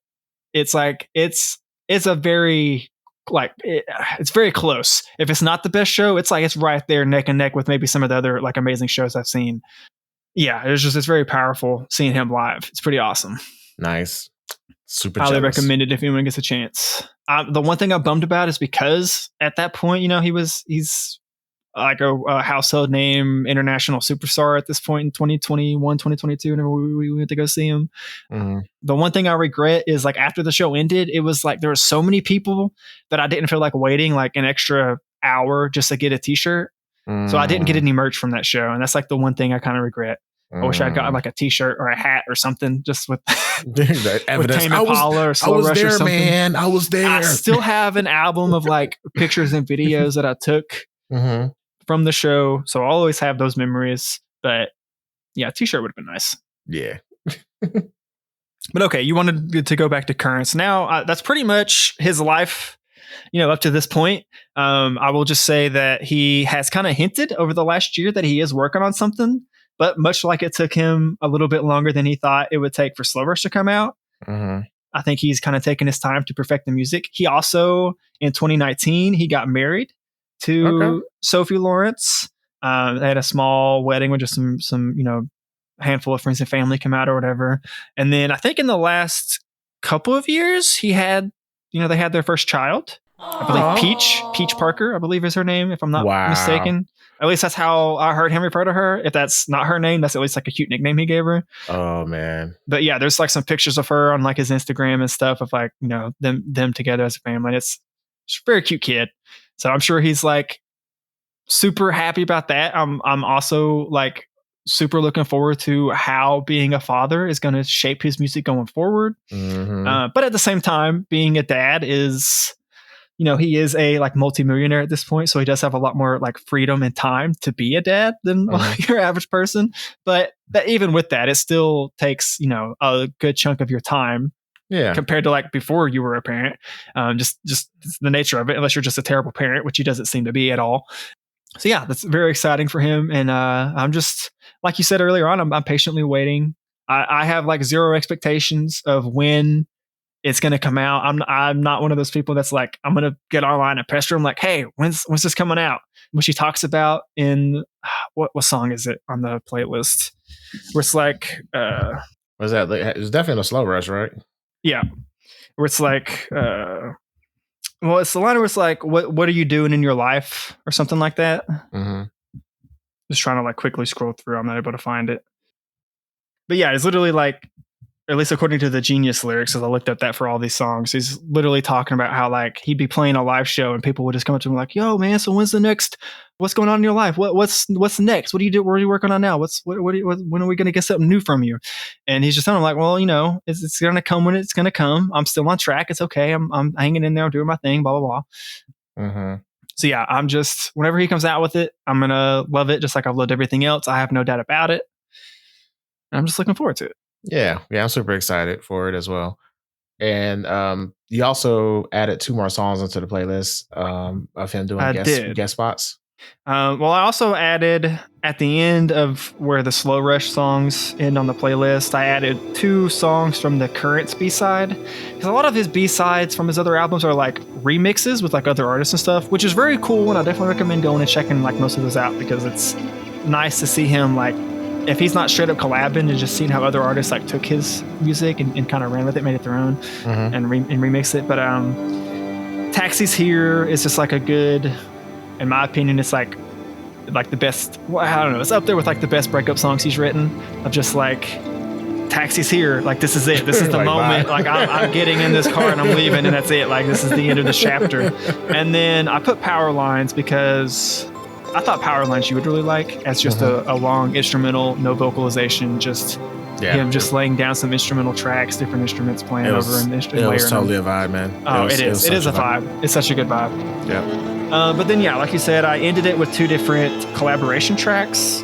it's like, it's a very, like, it's very close. If it's not the best show, it's like, it's right there neck and neck with maybe some of the other like amazing shows I've seen. Yeah, it's very powerful seeing him live. It's pretty awesome. Nice. Super highly jealous. recommend it if anyone gets a chance. The one thing I'm bummed about is because at that point, he's like a household name, international superstar at this point in 2021, 2022, whenever we went to go see him. Mm-hmm. The one thing I regret is like after the show ended, it was like there were so many people that I didn't feel like waiting like an extra hour just to get a t-shirt. So I didn't get any merch from that show. And that's like the one thing I kind of regret. I wish I'd gotten like a t-shirt or a hat or something just with, with Tame Impala or Slow Rush or something. Man. I was there. I still have an album of like pictures and videos that I took from the show. So I'll always have those memories. But yeah, a t-shirt would have been nice. Yeah. But okay, you wanted to go back to currents. Now, that's pretty much his life, up to this point. I will just say that he has kind of hinted over the last year that he is working on something. But much like it took him a little bit longer than he thought it would take for Slow Rush to come out, I think he's kind of taken his time to perfect the music. He also, in 2019, he got married to Sophie Lawrence. They had a small wedding with just some handful of friends and family come out or whatever. And then I think in the last couple of years, he had, they had their first child. I believe Peach Parker, I believe is her name, if I'm not mistaken. At least that's how I heard him refer to her. If that's not her name, that's at least like a cute nickname he gave her. Oh man. But yeah, there's like some pictures of her on like his Instagram and stuff of like, them together as a family. And it's a very cute kid. So I'm sure he's like super happy about that. I'm also like super looking forward to how being a father is going to shape his music going forward. But at the same time, being a dad is, he is a like multimillionaire at this point. So he does have a lot more like freedom and time to be a dad than like, your average person. But even with that, it still takes, a good chunk of your time. Yeah. Compared to like before you were a parent. Just the nature of it, unless you're just a terrible parent, which he doesn't seem to be at all. So yeah, that's very exciting for him. And I'm just, like you said earlier on, I'm patiently waiting. I have like zero expectations of when it's going to come out. I'm not one of those people that's like, I'm going to get online and pester him like, hey, when's this coming out? Which he talks about in what song is it on the playlist? Where it's like, was that? It's definitely a Slow Rush, right? Yeah. Where it's like, it's the line where it's like, what are you doing in your life or something like that? Just trying to like quickly scroll through. I'm not able to find it. But yeah, it's literally like, at least according to the Genius lyrics, as I looked up that for all these songs, he's literally talking about how like he'd be playing a live show and people would just come up to him like, yo man, so what's going on in your life? What's next? What do you do? What are you working on now? When are we going to get something new from you? And he's just telling him like, well, it's going to come when it's going to come. I'm still on track. It's okay. I'm hanging in there. I'm doing my thing, blah, blah, blah. So yeah, I'm just, whenever he comes out with it, I'm going to love it. Just like I've loved everything else. I have no doubt about it. I'm just looking forward to it. Yeah, I'm super excited for it as well. And you also added 2 more songs into the playlist of him doing guest spots. Well, I also added at the end of where the Slow Rush songs end on the playlist, I added 2 songs from the Currents B-side. Because a lot of his B-sides from his other albums are like remixes with like other artists and stuff, which is very cool. And I definitely recommend going and checking like most of those out because it's nice to see him like, if he's not straight up collabing and just seeing how other artists like took his music and kind of ran with it, made it their own and remixed it. But Taxi's Here is just like a good, in my opinion, it's like the best, I don't know, it's up there with like the best breakup songs he's written of just like, Taxi's here, like this is it, this is the moment, like I'm getting in this car and I'm leaving and that's it, like this is the end of this chapter. And then I put Powerlines because I thought Powerlines you would really like as just a long instrumental, no vocalization, just him just laying down some instrumental tracks, different instruments playing over and layering. It was totally a vibe, man. Oh, it is a vibe. It's such a good vibe. Yeah. But then, like you said, I ended it with 2 different collaboration tracks.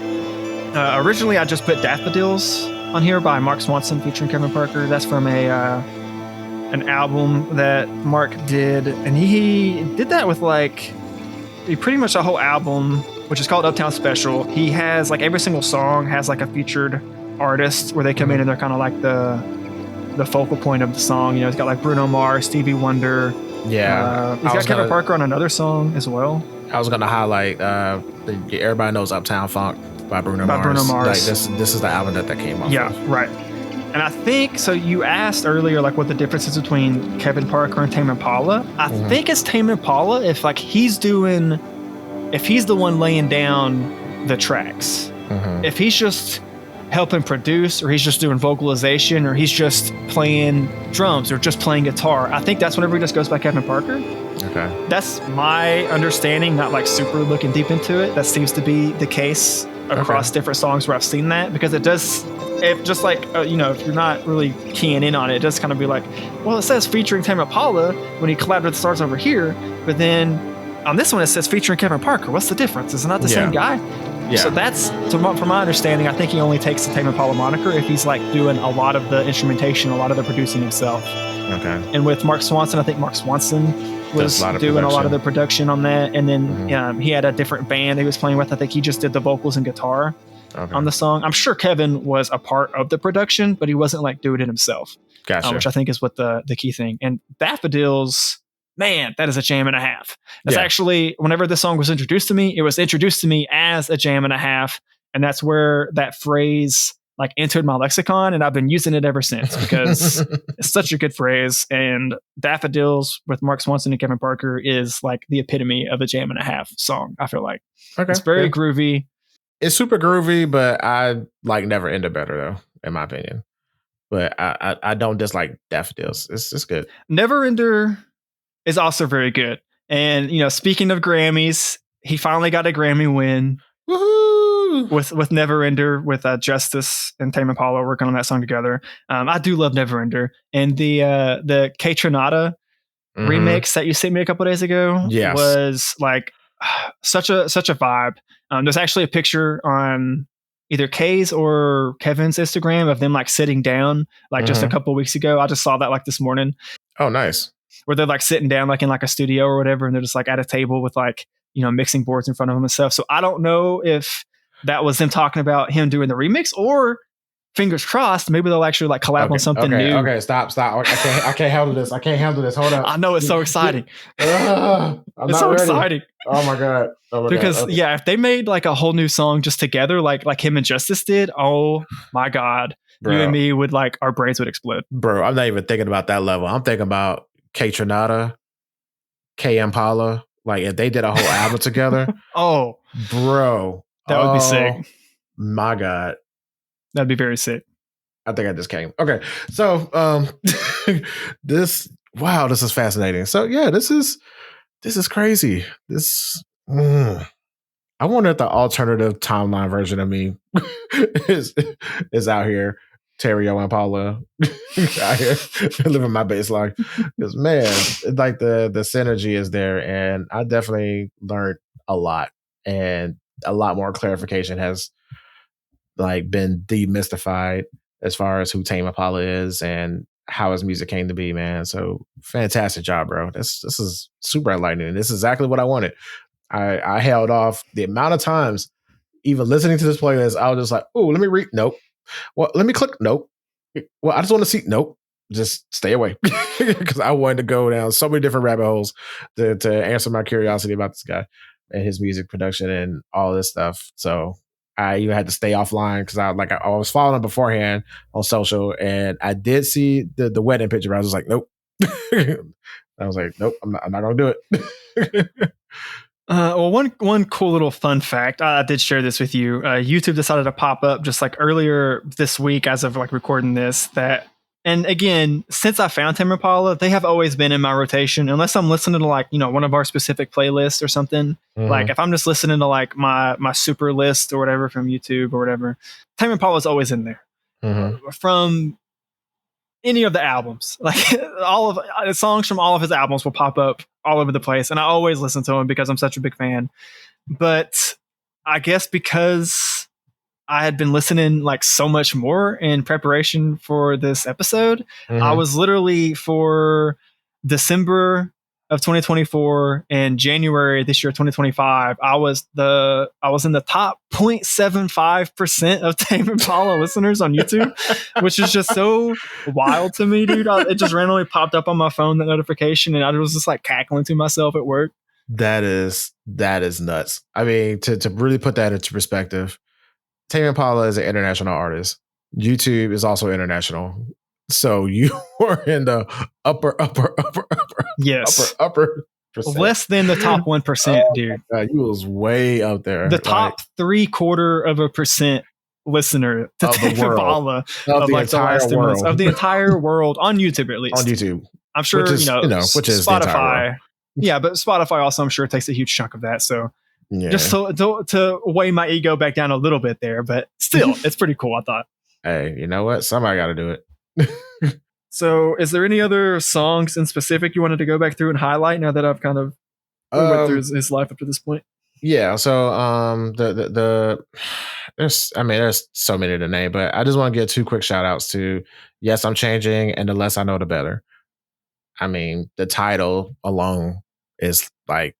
Originally, I just put Daffodils on here by Mark Swanson featuring Kevin Parker. That's from an album that Mark did, and he did that with pretty much a whole album, which is called Uptown Special. He has every single song has a featured artist where they come in and they're kind of like the focal point of the song. He's got Bruno Mars, Stevie Wonder. Yeah, he's got Kevin Parker on another song as well. I was gonna highlight everybody knows Uptown Funk by Bruno Mars. This is the album that came off. Yeah, right. And I think so. You asked earlier what the difference is between Kevin Parker and Tame Impala. I think it's Tame Impala if he's the one laying down the tracks. If he's just helping produce, or he's just doing vocalization, or he's just playing drums, or just playing guitar. I think that's whenever he just goes by Kevin Parker. Okay. That's my understanding, not super looking deep into it. That seems to be the case across different songs where I've seen that, because it does, if you're not really keying in on it, it does kind of be well, it says featuring Tame Impala when he collabed with the Stars over here, but then on this one it says featuring Kevin Parker. What's the difference? Is it not the same guy? Yeah. So that's, from my understanding, I think he only takes the Tame Impala moniker if he's doing a lot of the instrumentation, a lot of the producing himself. Okay. And with Mark Swanson, I think Mark Swanson was doing a lot of the production on that. And then he had a different band he was playing with. I think he just did the vocals and guitar on the song. I'm sure Kevin was a part of the production, but he wasn't doing it himself. Gotcha. Which I think is what the key thing. And Daffodils, man, that is a jam and a half. That's actually, whenever this song was introduced to me, it was introduced to me as a jam and a half. And that's where that phrase entered my lexicon, and I've been using it ever since, because it's such a good phrase. And Daffodils with Mark Swanson and Kevin Parker is the epitome of a jam and a half song, I feel like. Okay. It's very groovy. It's super groovy, but I Never Ender better, though, in my opinion. But I don't dislike Daffodils. It's good. Never Ender is also very good. And, speaking of Grammys, he finally got a Grammy win. Woohoo! With Never Ender, with Justice and Tame Impala working on that song together. I do love Never Ender. And the K Tronada remix that you sent me a couple days ago was such a vibe. There's actually a picture on either Kay's or Kevin's Instagram of them sitting down just a couple weeks ago. I just saw that this morning. Oh, nice. Where they're sitting down in a studio or whatever, and they're just at a table with mixing boards in front of them and stuff. So I don't know if that was them talking about him doing the remix, or fingers crossed, maybe they'll actually collab on something new. Okay, stop. I can't handle this. Hold up. I know, it's so exciting. It's so exciting. Oh my god. Because if they made a whole new song just together, like him and Justice did, oh my god, bro. You and me would our brains would explode. Bro, I'm not even thinking about that level. I'm thinking about K Tronada, K Impala. If they did a whole album together. Oh, bro. That would be sick. My God. That'd be very sick. I think I just came. Okay. So this is fascinating. So yeah, this is crazy. I wonder if the alternative timeline version of me is out here. Terrio and Paula out here living my baseline. Because man, the synergy is there, and I definitely learned a lot, and a lot more clarification has been demystified as far as who Tame Impala is and how his music came to be, man. So fantastic job, bro. This is super enlightening. This is exactly what I wanted. I held off the amount of times, even listening to this playlist, I was just oh, let me read. Nope. Well, let me click. Nope. Well, I just want to see. Nope. Just stay away. Because I wanted to go down so many different rabbit holes to answer my curiosity about this guy and his music production and all this stuff. So I even had to stay offline because I was following him beforehand on social, and I did see the wedding picture. But I was just nope. I was nope. I'm not gonna do it. Well, one cool little fun fact, I did share this with you. YouTube decided to pop up just earlier this week as of recording this, that, and again, since I found Tame Impala, they have always been in my rotation, unless I'm listening to one of our specific playlists or something. Mm-hmm. If I'm just listening to my super list or whatever from YouTube or whatever, Tame Impala is always in there. Mm-hmm. From any of the albums, all of the songs from all of his albums will pop up all over the place, and I always listen to him because I'm such a big fan. But I guess because I had been listening like so much more in preparation for this episode. I was literally for December of 2024 and January this year 2025, I was in the top 0.75% of Tame Impala listeners on YouTube, which is just so wild to me, dude. It just randomly popped up on my phone, that notification, and I was just like cackling to myself at work. That is nuts. I mean, to really put that into perspective, Tame Impala is an international artist. YouTube is also international. So you were in the upper yes, upper percent. Less than the top 1%, dude. God, you was way up there. The top 0.75% listener to Tame Impala of like the last 2 months of the entire world on YouTube, at least. On YouTube. I'm sure, which is Spotify. Yeah, but Spotify also, I'm sure, takes a huge chunk of that. So just to weigh my ego back down a little bit there, but still, it's pretty cool, I thought. Hey, you know what? Somebody got to do it. So is there any other songs in specific you wanted to go back through and highlight now that I've kind of went through his life up to this point? Yeah. So there's so many to name, but I just want to get 2 quick shout outs to Yes, I'm Changing and The Less I Know, The Better. I mean, the title alone is like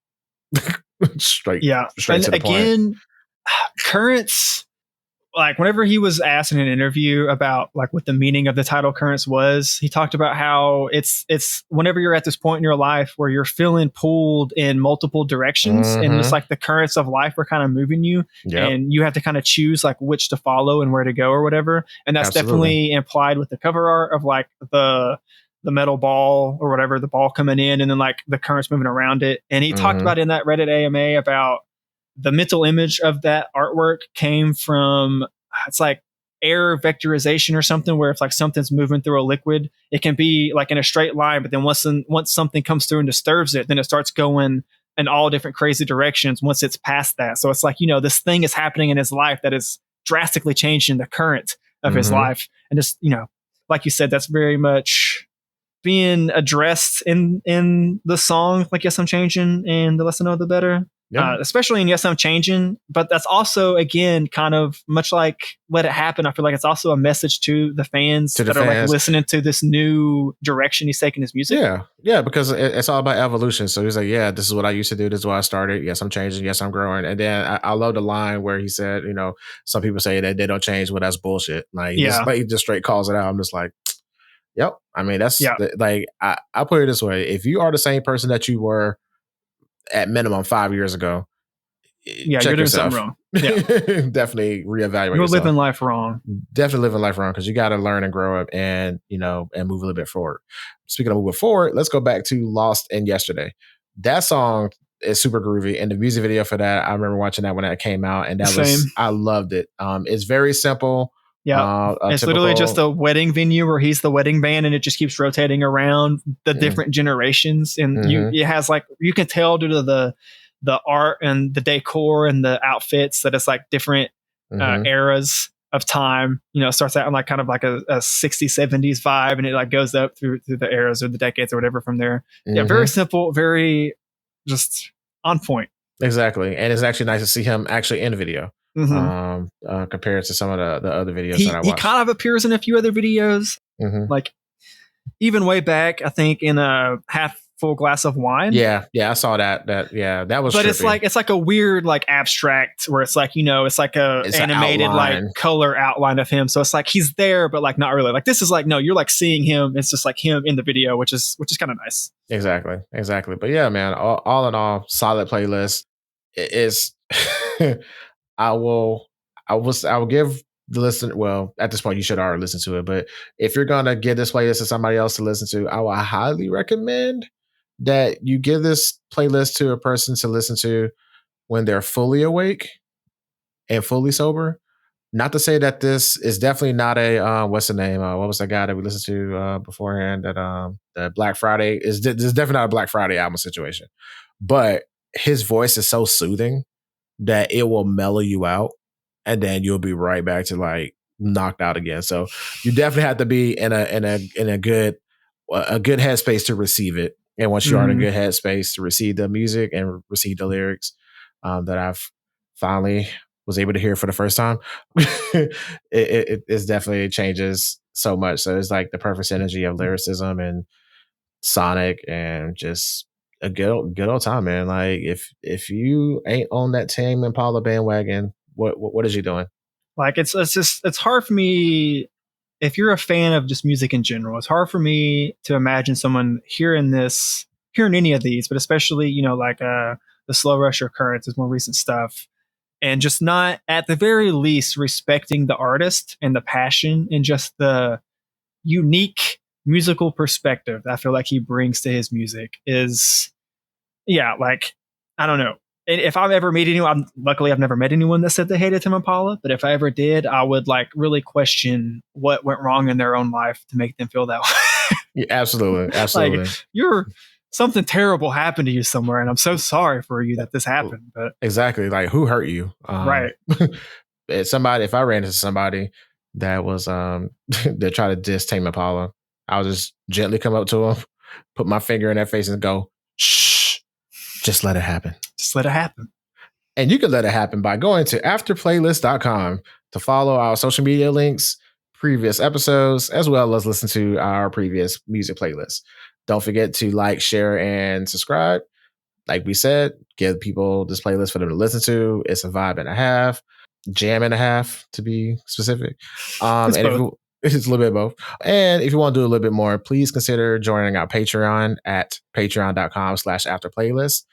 straight to the point. Currents, like whenever he was asked in an interview about like what the meaning of the title Currents was, he talked about how it's whenever you're at this point in your life where you're feeling pulled in multiple directions and it's like the currents of life are kind of moving you and you have to kind of choose like which to follow and where to go or whatever. And that's definitely implied with the cover art of like the metal ball or whatever, the ball coming in and then like the currents moving around it. And he talked about in that Reddit AMA about the mental image of that artwork came from, it's like air vectorization or something, where if like something's moving through a liquid, it can be like in a straight line, but then once something comes through and disturbs it, then it starts going in all different crazy directions once it's past that. So it's like, this thing is happening in his life that is drastically changing the current of his life. And just, like you said, that's very much being addressed in the song, like Yes, I'm Changing and The Less I Know, The Better. Especially in Yes, I'm Changing, but that's also, again, kind of much like Let It Happen. I feel like it's also a message to the fans that are like listening to this new direction he's taking his music. Yeah, because it's all about evolution. So he's like, yeah, this is what I used to do. This is what I started. Yes, I'm changing. Yes, I'm growing. And then I love the line where he said, some people say that they don't change. Well, that's bullshit. Like, he just straight calls it out. I'm just like, yep. I mean, that's like, I put it this way. If you are the same person that you were at minimum 5 years ago, you're doing yourself. Something wrong. Definitely reevaluate. You're living life wrong. Definitely living life wrong, because you got to learn and grow up and and move a little bit forward. Speaking of moving forward, let's go back to Lost and Yesterday. That song is super groovy, and the music video for that, I remember watching that when that came out, and I loved it. It's very simple. Yeah, it's literally just a wedding venue where he's the wedding band, and it just keeps rotating around the different generations, and it has like, you can tell due to the art and the decor and the outfits that it's like different eras of time. It starts out in like kind of like a 60s, 70s vibe, and it like goes up through the eras or the decades or whatever from there. Yeah, very simple, very just on point. Exactly, and it's actually nice to see him actually in the video. Compared to some of the other videos that I watched. He kind of appears in a few other videos, like even way back, I think in a Half Full Glass of Wine. Yeah, I saw that. That was. But trippy. it's like a weird like abstract where it's like it's like it's animated like color outline of him. So it's like he's there, but like not really. Like this is like, no, you're like seeing him. It's just like him in the video, which is kind of nice. Exactly. But yeah, man, all in all, solid playlist. It is. I will give the listener, well, at this point, you should already listen to it. But if you're going to give this playlist to somebody else to listen to, I will highly recommend that you give this playlist to a person to listen to when they're fully awake and fully sober. Not to say that this is definitely not a, what's the name? What was that guy that we listened to beforehand? That Black Friday this is definitely not a Black Friday album situation. But his voice is so soothing that it will mellow you out, and then you'll be right back to like knocked out again. So you definitely have to be in a good headspace to receive it. And once you are in a good headspace to receive the music and receive the lyrics, that I've finally was able to hear for the first time, it definitely changes so much. So it's like the perfect synergy of lyricism and sonic and just a good old time, man. Like if you ain't on that Tame Impala bandwagon, what is you doing? Like it's hard for me. If you're a fan of just music in general, it's hard for me to imagine someone hearing any of these, but especially, like the Slow Rush or Currents is more recent stuff, and just not at the very least respecting the artist and the passion and just the unique musical perspective that I feel like he brings to his music is, yeah, like, I don't know. If I've ever met anyone, luckily I've never met anyone that said they hated Tame Impala, but if I ever did, I would like really question what went wrong in their own life to make them feel that way. Yeah, absolutely. Like, something terrible happened to you somewhere, and I'm so sorry for you that this happened. But exactly, like who hurt you? Right. If I ran into somebody that was that tried to diss Tame Impala, I'll just gently come up to them, put my finger in their face and go, shh, just let it happen. Just let it happen. And you can let it happen by going to afterplaylist.com to follow our social media links, previous episodes, as well as listen to our previous music playlists. Don't forget to like, share, and subscribe. Like we said, give people this playlist for them to listen to. It's a vibe and a half, jam and a half to be specific. It's It's a little bit of both. And if you want to do a little bit more, please consider joining our Patreon at patreon.com/afterplaylist.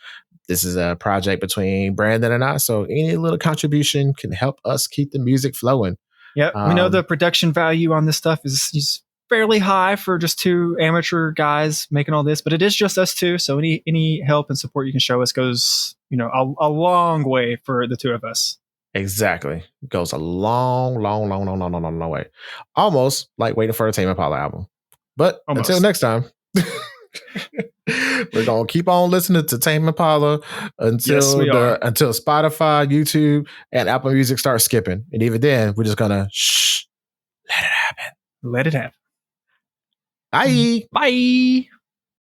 This is a project between Brandon and I, so any little contribution can help us keep the music flowing. Yep, we know the production value on this stuff is fairly high for just two amateur guys making all this, but it is just us two. So any help and support you can show us goes, a long way for the two of us. Exactly, it goes a long way. Almost like waiting for a Tame Impala album. But until next time. We're gonna keep on listening to Tame Impala until Spotify, YouTube, and Apple Music start skipping. And even then, we're just gonna let it happen. Let it happen. Bye. Bye.